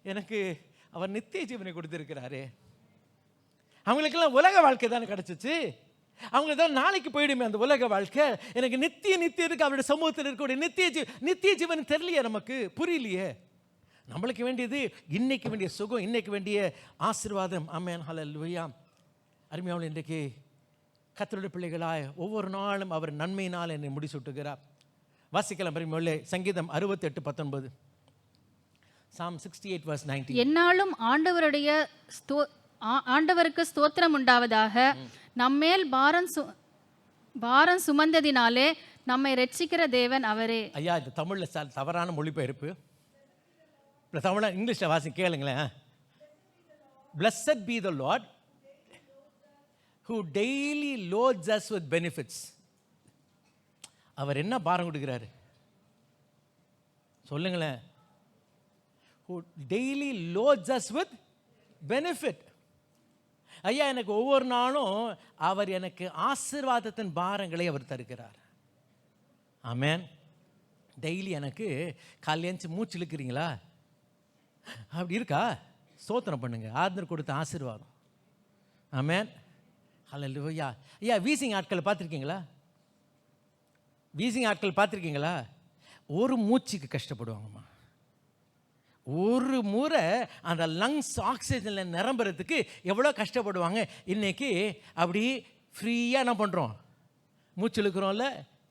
எனக்கு அவர் நித்திய ஜீவனை கொடுத்துருக்கிறாரு. அவங்களுக்கெல்லாம் உலக வாழ்க்கை தானே கிடச்சிச்சு, அவங்களுக்கு தான் நாளைக்கு போயிடுமே அந்த உலக வாழ்க்கை. எனக்கு நித்திய இருக்கு, அவருடைய சமூகத்தில் இருக்கக்கூடிய நித்திய ஜீவன் தெரியலையே, நமக்கு புரியலையே. நம்மளுக்கு வேண்டியது இன்னைக்கு வேண்டிய சுகம், இன்னைக்கு வேண்டிய ஆசீர்வாதம். ஆமென், ஹல்லேலூயா. அருமையானவர்களே, இன்றைக்கு கர்த்தருடைய பிள்ளைகளாய் ஒவ்வொரு நாளும் அவர் நன்மையினால் என்னை முடிசூட்டுகிறார். வாசிக்கலாம் அருமையானவர்களே, சங்கீதம் 68:19. Psalm 68:19. என்னாலும் ஆண்டவருக்கு ஸ்தோத்திரம் உண்டாவதாக. நம்மேல் பாரம் சுமந்ததினாலே நம்மை ரட்சிக்கிற தேவன் அவரே. ஐயா, இது தமிழில் தவறான மொழிபெயர்ப்பு. தமிழ் இங்கிலீஷில் வாசி கேளுங்களேன். Blessed be the Lord who daily loads us with benefits. அவர் என்ன பாரம் கொடுக்கிறாரு சொல்லுங்களேன். Who daily loads us with benefit. ஐயா, எனக்கு ஒவ்வொரு நாளும் அவர் எனக்கு ஆசீர்வாதத்தின் பாரங்களை அவர் தருகிறார். ஆமென். டெய்லி எனக்கு காலையிலேந்து மூச்சு இழுக்கிறீங்களா, அப்படி இருக்கா, ஸ்தோத்திரம் பண்ணுங்க, ஆர்டர் கொடுத்த ஆசீர்வாதம். ஆமென், ஹல்லேலூயா. ஐயா, வீசிங் ஆட்களை பார்த்துருக்கீங்களா? வீசிங் ஆட்கள் பார்த்துருக்கீங்களா? ஒரு மூச்சுக்கு கஷ்டப்படுவாங்கம்மா. ஒரு முறை அந்த லங்ஸ் ஆக்சிஜனில் நிரம்புறதுக்கு எவ்வளோ கஷ்டப்படுவாங்க. இன்னைக்கு அப்படி ஃப்ரீயாக என்ன பண்ணுறோம், மூச்சு இழுக்கிறோம்ல,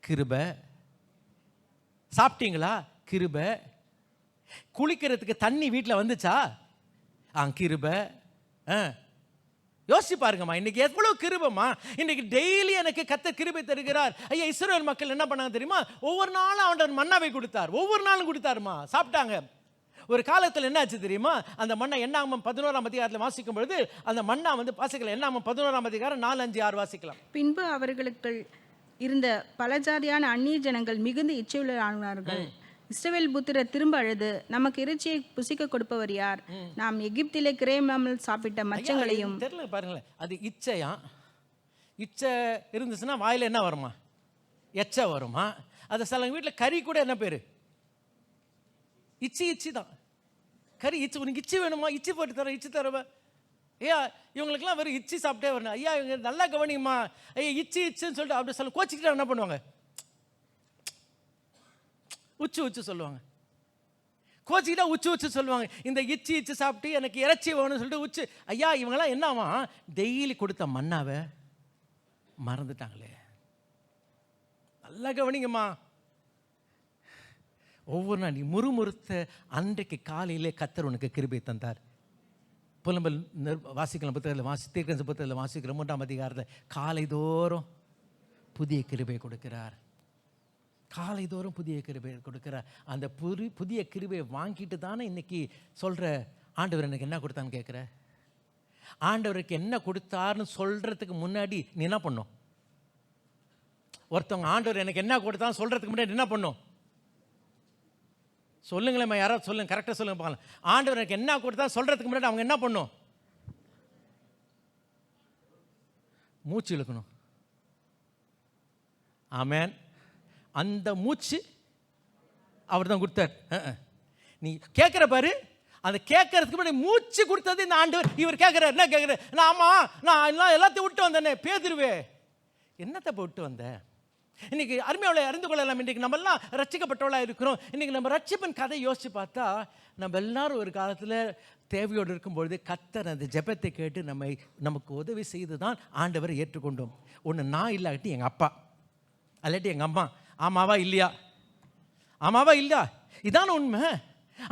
கிருபை. சாப்பிட்டீங்களா, கிருபை. குளிக்கிறதுக்கு தண்ணி வீட்டில் வந்துச்சா, கிருபை. யோசிச்சு பாருங்கம்மா, இன்னைக்கு எவ்வளவு கிருபைமா. இன்னைக்கு டெய்லி எனக்கு கர்த்தர் கிருபை தருகிறார். ஐயா, இஸ்ரவேல் மக்கள் என்ன பண்ணாங்க தெரியுமா? ஒவ்வொரு நாளும் ஆண்டவர் மன்னாவை கொடுத்தார், ஒவ்வொரு நாளும் கொடுத்தாருமா, சாப்பிட்டாங்க. ஒரு காலத்தில் என்ன ஆச்சு தெரியுமா? அந்த மண்ணை என்னாகமம் 11ஆம் அதிகாரத்தில் வாசிக்கும் பொழுது அந்த மண்ணா வந்து வாசிக்கலாம். என்னாகமம் 11ஆம் அதிகாரம் 4, 5, 6 வாசிக்கலாம். பின்பு அவர்களுக்கு இருந்த பலஜாதியான அந்நிய ஜனங்கள் மிகுந்த இச்சையுள்ளவர்களானார்கள். இஸ்ரவேல் புத்திரர் திரும்ப அழுது, நமக்கு இறைச்சியை புசிக்க கொடுப்பவர் யார்? நாம் எகிப்திலே கிரயமில்லாமல் சாப்பிட்ட மச்சங்களையும். தெரியல பாருங்களேன், அது இச்சையா? இச்சை இருந்துச்சுன்னா வாயில் என்ன வருமா? எச்சை வருமா? அது சில வீட்டில் கறி கூட என்ன பேர்? இச்சி தான். கறி இச்சி. உனக்கு இச்சி வேணுமா? இச்சி போட்டு தரேன், இச்சி தருவேன். ஐயா இவங்களுக்குலாம் வெறும் இச்சி சாப்பிட்டே வரணும். ஐயா இவங்க நல்லா கவனிங்கம்மா, ஐயா இச்சின்னு சொல்லிட்டு அப்படி சொல்ல கோச்சிக்கிட்டு என்ன பண்ணுவாங்க? உச்சு சொல்லுவாங்க. கோச்சிக்கிட்டா உச்சு சொல்லுவாங்க. இந்த இச்சி சாப்பிட்டு எனக்கு இறைச்சி வேணும்னு சொல்லிட்டு உச்சு. ஐயா இவங்கெல்லாம் என்னவா டெய்லி கொடுத்த மன்னாவை மறந்துட்டாங்களே. நல்லா கவனிங்கம்மா. ஒவ்வொரு நாள் நீ முறுமுறுத்த அன்றைக்கு காலையிலே கர்த்தர் உனக்கு கிருபை தந்தார். புலம்பல் வாசிக்கலாம் புத்தகத்தில் தீர்க்கதரிசி புத்தகத்தில் வாசிக்கிற 3ஆம் அதிகாரத்தில் காலைதோறும் புதிய கிருபை கொடுக்கிறார். காலைதோறும் புதிய கிருபை கொடுக்கிறார். அந்த புதிய கிருபையை வாங்கிட்டு தானே இன்னைக்கு சொல்கிற ஆண்டவர் எனக்கு என்ன கொடுத்தான்னு கேட்குற. ஆண்டவருக்கு என்ன கொடுத்தாருன்னு சொல்கிறதுக்கு முன்னாடி நீ என்ன பண்ணும்? ஒருத்தவங்க ஆண்டவர் எனக்கு என்ன கொடுத்தான்னு சொல்கிறதுக்கு முன்னாடி என்ன பண்ணும்? சொல்லுங்களேம்மா, யாராவது சொல்லுங்க, கரெக்டாக சொல்லுங்க பார்க்கலாம். ஆண்டவர் எனக்கு என்ன கொடுத்தா சொல்கிறதுக்கு முன்னாடி அவங்க என்ன பண்ணும்? மூச்சு இழுக்கணும். ஆமென். அந்த மூச்சு அவர் தான் கொடுத்தார். நீ கேட்குற பாரு, அந்த கேட்கறதுக்கு முன்னாடி மூச்சு கொடுத்தது இந்த ஆண்டவர். இவர் கேட்குறாரு, என்ன கேட்குறாரு? நான் எல்லாம் எல்லாத்தையும் விட்டு வந்தேனே பேதுருவே, என்னத்தை விட்டு வந்தேன்? இன்னைக்கு அருமையாவளை அறிந்து கொள்ளலாம். இன்றைக்கு நம்ம எல்லாம் ரட்சிக்கப்பட்டவளாக இருக்கிறோம். இன்னைக்கு நம்ம ரட்சிப்பின் கதை யோசிச்சு பார்த்தா, நம்ம எல்லாரும் ஒரு காலத்தில் தேவையோடு இருக்கும்பொழுது கர்த்தர் அந்த ஜெபத்தை கேட்டு நமக்கு உதவி செய்து தான் ஆண்டவரை ஏற்றுக்கொண்டோம். ஒன்று நான் இல்லாட்டி எங்கள் அப்பா, அல்லாட்டி எங்கள் அம்மா. ஆமாவா இல்லையா? ஆமாவா இல்லையா? இதான உண்மை.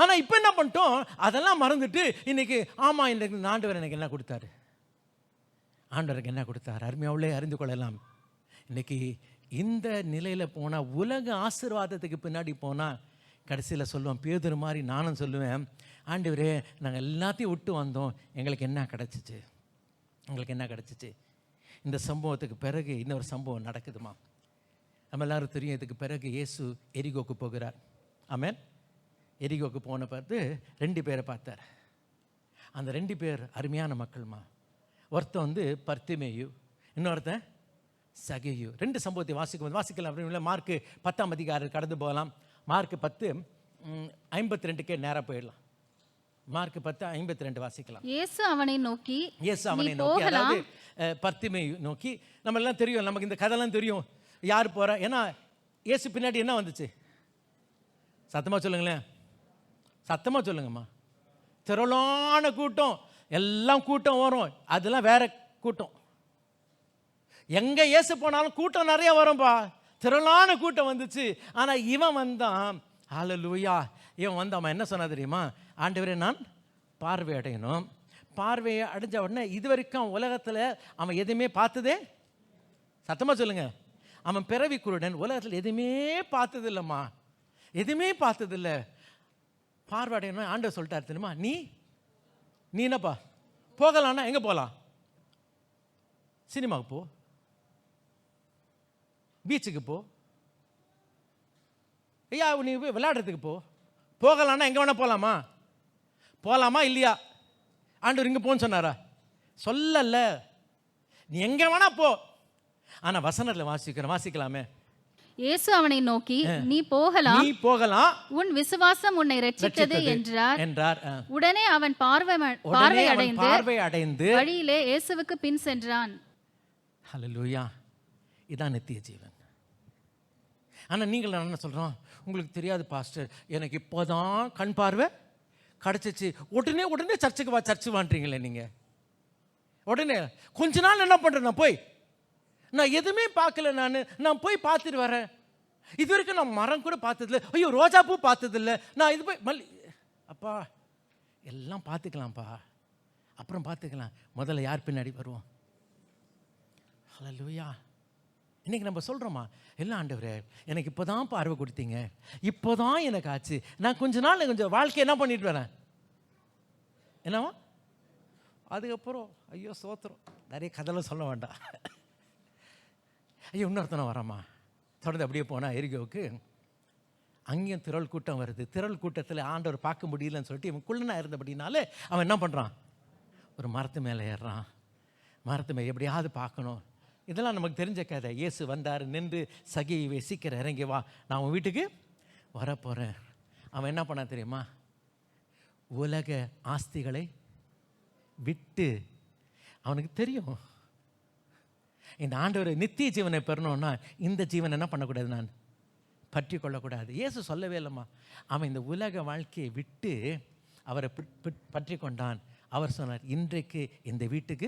ஆனால் இப்போ என்ன பண்ணிட்டோம்? அதெல்லாம் மறந்துட்டு இன்னைக்கு ஆமாம் இன்றைக்கு ஆண்டவர் எனக்கு என்ன கொடுத்தாரு, ஆண்டவருக்கு என்ன கொடுத்தாரு, அருமையாவளே அறிந்து கொள்ளலாம். இன்னைக்கு இந்த நிலையில் போனால், உலக ஆசீர்வாதத்துக்கு பின்னாடி போனால் கடைசியில் சொல்லுவோம், பேதுரு மாதிரி நானும் சொல்லுவேன், ஆண்டவரே நாங்கள் எல்லாத்தையும் விட்டு வந்தோம், எங்களுக்கு என்ன கிடச்சிச்சு, எங்களுக்கு என்ன கிடச்சிச்சு. இந்த சம்பவத்துக்கு பிறகு இன்னொரு சம்பவம் நடக்குதுமா. நம்ம எல்லாரும் தெரியும். இதுக்கு பிறகு இயேசு எரிகோக்கு போகிறார். ஆமென். எரிகோக்கு போன பார்த்து 2 பேரை பார்த்தார். அந்த 2 பேர் அருமையான மக்கள்மா. ஒருத்தன் பர்த்திமேயு, இன்னொருத்தன் சகேயு. 2 சம்பவத்தை வாசிக்கலாம் அப்படின்னு மார்க்கு 10ஆம் அதிகாரம் கடந்து போகலாம். மார்க்கு 10:52 நேராக போயிடலாம். மார்க்கு 10:52 வாசிக்கலாம். இயேசு அவனை நோக்கி, அதாவது பர்த்திமேயு நோக்கி. நம்ம எல்லாம் தெரியும், நமக்கு இந்த கதைலாம் தெரியும். யார் போகிறா? ஏன்னா இயேசு பின்னாடி என்ன வந்துச்சு? சத்தமாக சொல்லுங்களேன், சத்தமாக சொல்லுங்கம்மா. திரளான கூட்டம், எல்லாம் கூட்டம் வரும். அதெல்லாம் வேற கூட்டம். எங்கே இயேசு போனாலும் கூட்டம் நிறைய வரும்பா. திரளான கூட்டம் வந்துச்சு. ஆனால் இவன் வந்தான். ஹல்லேலூயா. இவன் வந்தான். என்ன சொன்னா தெரியுமா? ஆண்டவரே நான் பார்வை அடையணும். பார்வையை அடைஞ்ச உடனே இது வரைக்கும் உலகத்தில் அவன் எதுவுமே பார்த்ததே, சத்தமாக சொல்லுங்க, அவன் பிறவி குருடன், உலகத்தில் எதுவுமே பார்த்தது இல்லைம்மா, எதுவுமே பார்த்ததில்லை. பார்வை அடையணும். ஆண்டவர் சொல்லிட்டார் தெரியுமா, நீ என்னப்பா போகலான்னா எங்கே போகலாம்? சினிமாவுக்கு போ, பீச்சுக்கு போ, ஐயா நீ விளையாடுறதுக்கு போகலான்னா எங்கே வேணா போகலாமா இல்லையா? ஆண்டவர் இங்கே போன்னு சொன்னாரா? சொல்லல. நீ எங்கே வேணா போ. ஆனால் வசனத்தில் வாசிக்கலாமே. இயேசு அவனை நோக்கி, நீ போகலாம், உன் விசுவாசம் உன்னை ரட்சித்தது என்றார். உடனே அவன் பார்வை அடைந்து வழியிலே இயேசுவுக்கு பின் சென்றான். ஹல்லேலூயா. இதான் நித்திய ஜீவன். ஆனால் நீங்கள் என்ன சொல்கிறோம்? உங்களுக்கு தெரியாது பாஸ்டர், எனக்கு இப்போதான் கண் பார்வை கிடச்சிச்சு. உடனே சர்ச்சுக்கு வான்றீங்களே நீங்கள். உடனே கொஞ்ச நாள் என்ன பண்ணுறேன், நான் எதுவுமே பார்க்கல, நான் போய் பார்த்துட்டு வரேன். இது வரைக்கும் நான் மரம் கூட பார்த்ததில்ல, ஐயோ ரோஜா பூ பார்த்ததில்ல, நான் இது போய் அப்பா எல்லாம் பார்த்துக்கலாம்ப்பா, அப்புறம் பார்த்துக்கலாம். முதல்ல யார் பின்னாடி வருவோம்? ஹல்லேலூயா. இன்றைக்கி நம்ம சொல்கிறோமா, எல்லாம் ஆண்டவரே எனக்கு இப்போ தான் பார்வை கொடுத்தீங்க, இப்போ தான் எனக்கு ஆச்சு, நான் கொஞ்சம் வாழ்க்கை என்ன பண்ணிட்டு வரேன், என்னவா? அதுக்கப்புறம் ஐயோ சோத்திரம், நிறைய கதைலாம் சொல்ல வேண்டாம். ஐயோ இன்னொருத்தனை வராம்மா. தொடர்ந்து அப்படியே போனால் எரிகோவுக்கு அங்கேயும் திரள் கூட்டம் வருது. திரள் கூட்டத்தில் ஆண்டவர் பார்க்க முடியலன்னு சொல்லிட்டு இவன் குள்ளனா இருந்தபடினால அவன் என்ன பண்ணுறான், ஒரு மரத்து மேலே ஏறுறான். மரத்து மேலே எப்படியாவது பார்க்கணும். இதெல்லாம் நமக்கு தெரிஞ்ச கதை. இயேசு வந்தார், நின்று சகிவை சீக்கிரம் இறங்கி வா, நான் உன் வீட்டுக்கு வரப்போகிறேன். அவன் என்ன பண்ணான் தெரியுமா, உலக ஆஸ்திகளை விட்டு, அவனுக்கு தெரியும் இந்த ஆண்டவர் நித்திய ஜீவனை பெறணும்னா இந்த ஜீவனை என்ன பண்ணக்கூடாது, நான் பற்றி கொள்ளக்கூடாது. இயேசு சொல்லவே இல்லைம்மா. அவன் இந்த உலக வாழ்க்கையை விட்டு அவரை பற்றி கொண்டான். அவர் சொன்னார், இன்றைக்கு இந்த வீட்டுக்கு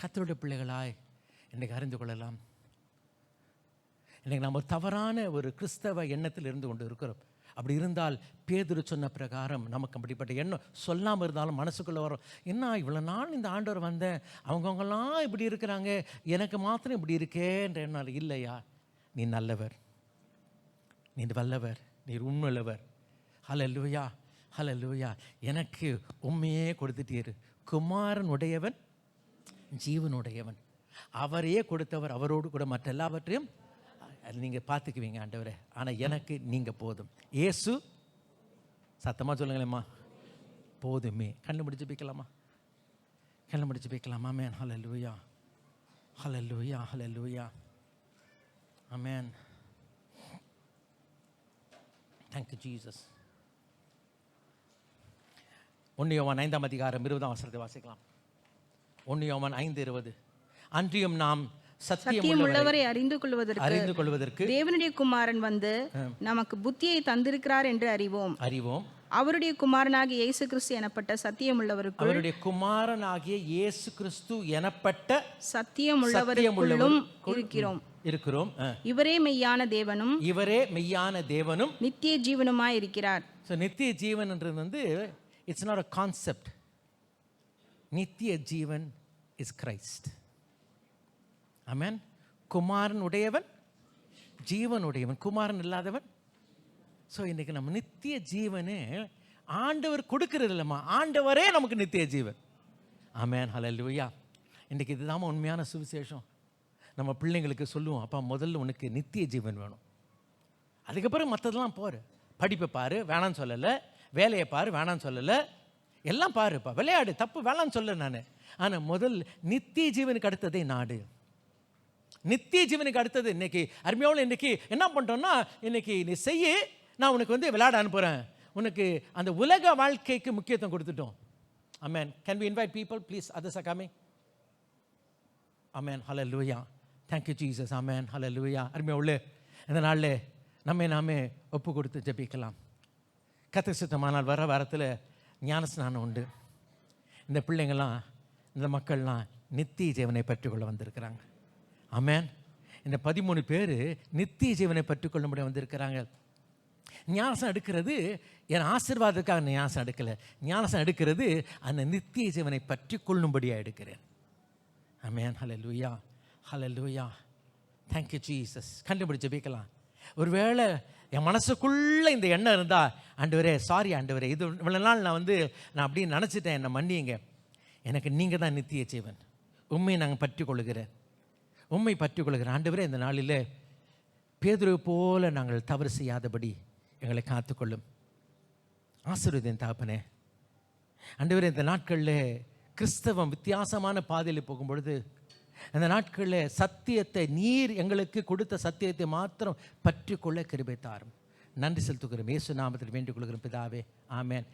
கர்த்தருடைய பிள்ளைகளாய் இன்றைக்கு அறிந்து கொள்ளலாம். இன்றைக்கு நம்ம ஒரு தவறான ஒரு கிறிஸ்தவ எண்ணத்தில் இருந்து கொண்டு இருக்கிறோம். அப்படி இருந்தால் பேதுரு சொன்ன பிரகாரம் நமக்கு அப்படிப்பட்ட எண்ணம் சொல்லாமல் இருந்தாலும் மனசுக்குள்ளே வரும். என்ன இவ்வளோ நாள் இந்த ஆண்டவர் வந்தேன், அவங்கவுங்கெல்லாம் இப்படி இருக்கிறாங்க, எனக்கு மாத்திரம் இப்படி இருக்கேன்ற எண்ணம். இல்லையா, நீ நல்லவர், நீ வல்லவர், நீர் உண்மையுள்ளவர். ஹல்லேலூயா, ஹல்லேலூயா. எனக்கு உண்மையே கொடுத்துட்டீர். குமாரன் உடையவன் ஜீவனுடையவன், அவரையே கொடுத்தவர், அவரோடு கூட மற்ற எல்லாவற்றையும் நீங்கள் பார்த்துக்குவீங்க ஆண்டவரே. ஆனால் எனக்கு நீங்கள் போதும். இயேசு, சத்தமாக சொல்லுங்களேம்மா, போதுமே. கண்ணு முடிச்சு போய்க்கலாமா, கண்ணு முடிச்சு போய்க்கலாமா. ஆமென், hallelujah, hallelujah, hallelujah, amen. Thank you, Jesus. 1 யோவான் 5ஆம் அதிகாரம் 20ஆம் வசனத்தை வாசிக்கலாம். 1 யோவான் 5:20. அன்றியும் நாம் சத்தியம் உள்ளவரை அறிந்து கொள்வதற்கு தேவனுடைய குமாரன் வந்து நமக்கு புத்தியை தந்திருக்கிறார் என்று அறிவோம். அவருடைய குமாரனாகிய இயேசு கிறிஸ்து எனப்பட்ட சத்தியம் உள்ளவருக்கு, அவருடைய குமாரனாகிய இயேசு கிறிஸ்து எனப்பட்ட சத்தியம் உள்ளவருக்குள்ளும் இருக்கிறோம். இவரே மெய்யான தேவனும் நித்திய ஜீவனுமாய் இருக்கிறார். ஸோ நித்திய ஜீவன்ன்றது வந்து இட்ஸ் நாட் அ கான்செப்ட். நித்திய ஜீவன் இஸ் கிரைஸ்ட். ஆமென். குமாரன் உடையவன் ஜீவனுடையவன், குமாரன் இல்லாதவன். ஸோ இன்றைக்கி நம்ம நித்திய ஜீவனே ஆண்டவர் கொடுக்கறது இல்லைம்மா, ஆண்டவரே நமக்கு நித்திய ஜீவன். ஆமென், ஹல்லேலூயா. இன்றைக்கி இதுதான் உண்மையான சுவிசேஷம். நம்ம பிள்ளைங்களுக்கு சொல்லுவோம், அப்பா முதல்ல உனக்கு நித்திய ஜீவன் வேணும், அதுக்கப்புறம் மற்றதெல்லாம் பாரு. படிப்பை பாரு, வேணான்னு சொல்லலை. வேலையை பாரு, வேணான்னு சொல்லலை. எல்லாம் பாருப்பா, விளையாடு, தப்பு வேணான்னு சொல்ல நான். ஆனால் முதல் நித்திய ஜீவனுக்கு அடுத்ததே நாடு. நித்திய ஜீவனுக்கு அடுத்தது இன்னைக்கு அருமையோடு இன்னைக்கு என்ன பண்ணுறோம்னா, இன்னைக்கு நீ செய்ய, நான் உனக்கு வந்து விளையாட அனுப்புகிறேன். உனக்கு அந்த உலக வாழ்க்கைக்கு முக்கியத்துவம் கொடுத்துட்டோம். Amen. Can we invite people please? Others are coming. Amen, hallelujah. Thank you Jesus. Amen, hallelujah. அருமையோடு இந்த நாளில் நாமே ஒப்பு கொடுத்து ஜெபிக்கலாம். கர்த்தர் சித்தமானால் வர வாரத்தில் ஞானஸ்நானம் உண்டு. இந்த பிள்ளைங்கள்லாம், இந்த மக்கள்லாம் நித்திய ஜீவனை பெற்றுக்கொள்ள வந்திருக்கிறாங்க. ஆமென். இந்த 13 பேர் நித்திய ஜீவனை பெற்றுக்கொள்ள முடிய வந்திருக்கிறாங்க. ஞானசம் எடுக்கிறது என் ஆசீர்வாதத்துக்காக ஞானசம் எடுக்கலை. ஞானசம் எடுக்கிறது அந்த நித்திய ஜீவனை பற்றி கொள்ளும்படியாக எடுக்கிறேன். Amen, hallelujah, hallelujah. Thank you Jesus. கண்டுபிடிச்சு ஜெபிக்கலாம். ஒருவேளை என் மனசுக்குள்ளே இந்த எண்ணம் இருந்தால், ஆண்டவரே சாரி ஆண்டவரே, இது இவ்வளோ நாள் நான் அப்படி நினச்சிட்டேன், என்னை மன்னியுங்க. எனக்கு நீங்கள் தான் நித்திய ஜீவன், உண்மையை நாங்கள் பற்றி கொள்கிறேன், உண்மை பற்றி கொள்கிறேன். ஆண்டவரே இந்த நாளில் பேதுரு போல நாங்கள் தவறு செய்யாதபடி எங்களை காத்துக்கொள்ளும். ஆசீர்வதியும் தகப்பனே. ஆண்டவரே இந்த நாட்களில் கிறிஸ்தவம் வித்தியாசமான பாதையில் போகும்பொழுது, அந்த நாட்களில் சத்தியத்தை, நீர் எங்களுக்கு கொடுத்த சத்தியத்தை மாத்திரம் பற்றி கொள்ள கிருபை தாரும். நன்றி செலுத்துகிறோம். இயேசு நாமத்தில் வேண்டிக் கொள்கிறோம் பிதாவே. ஆமென்.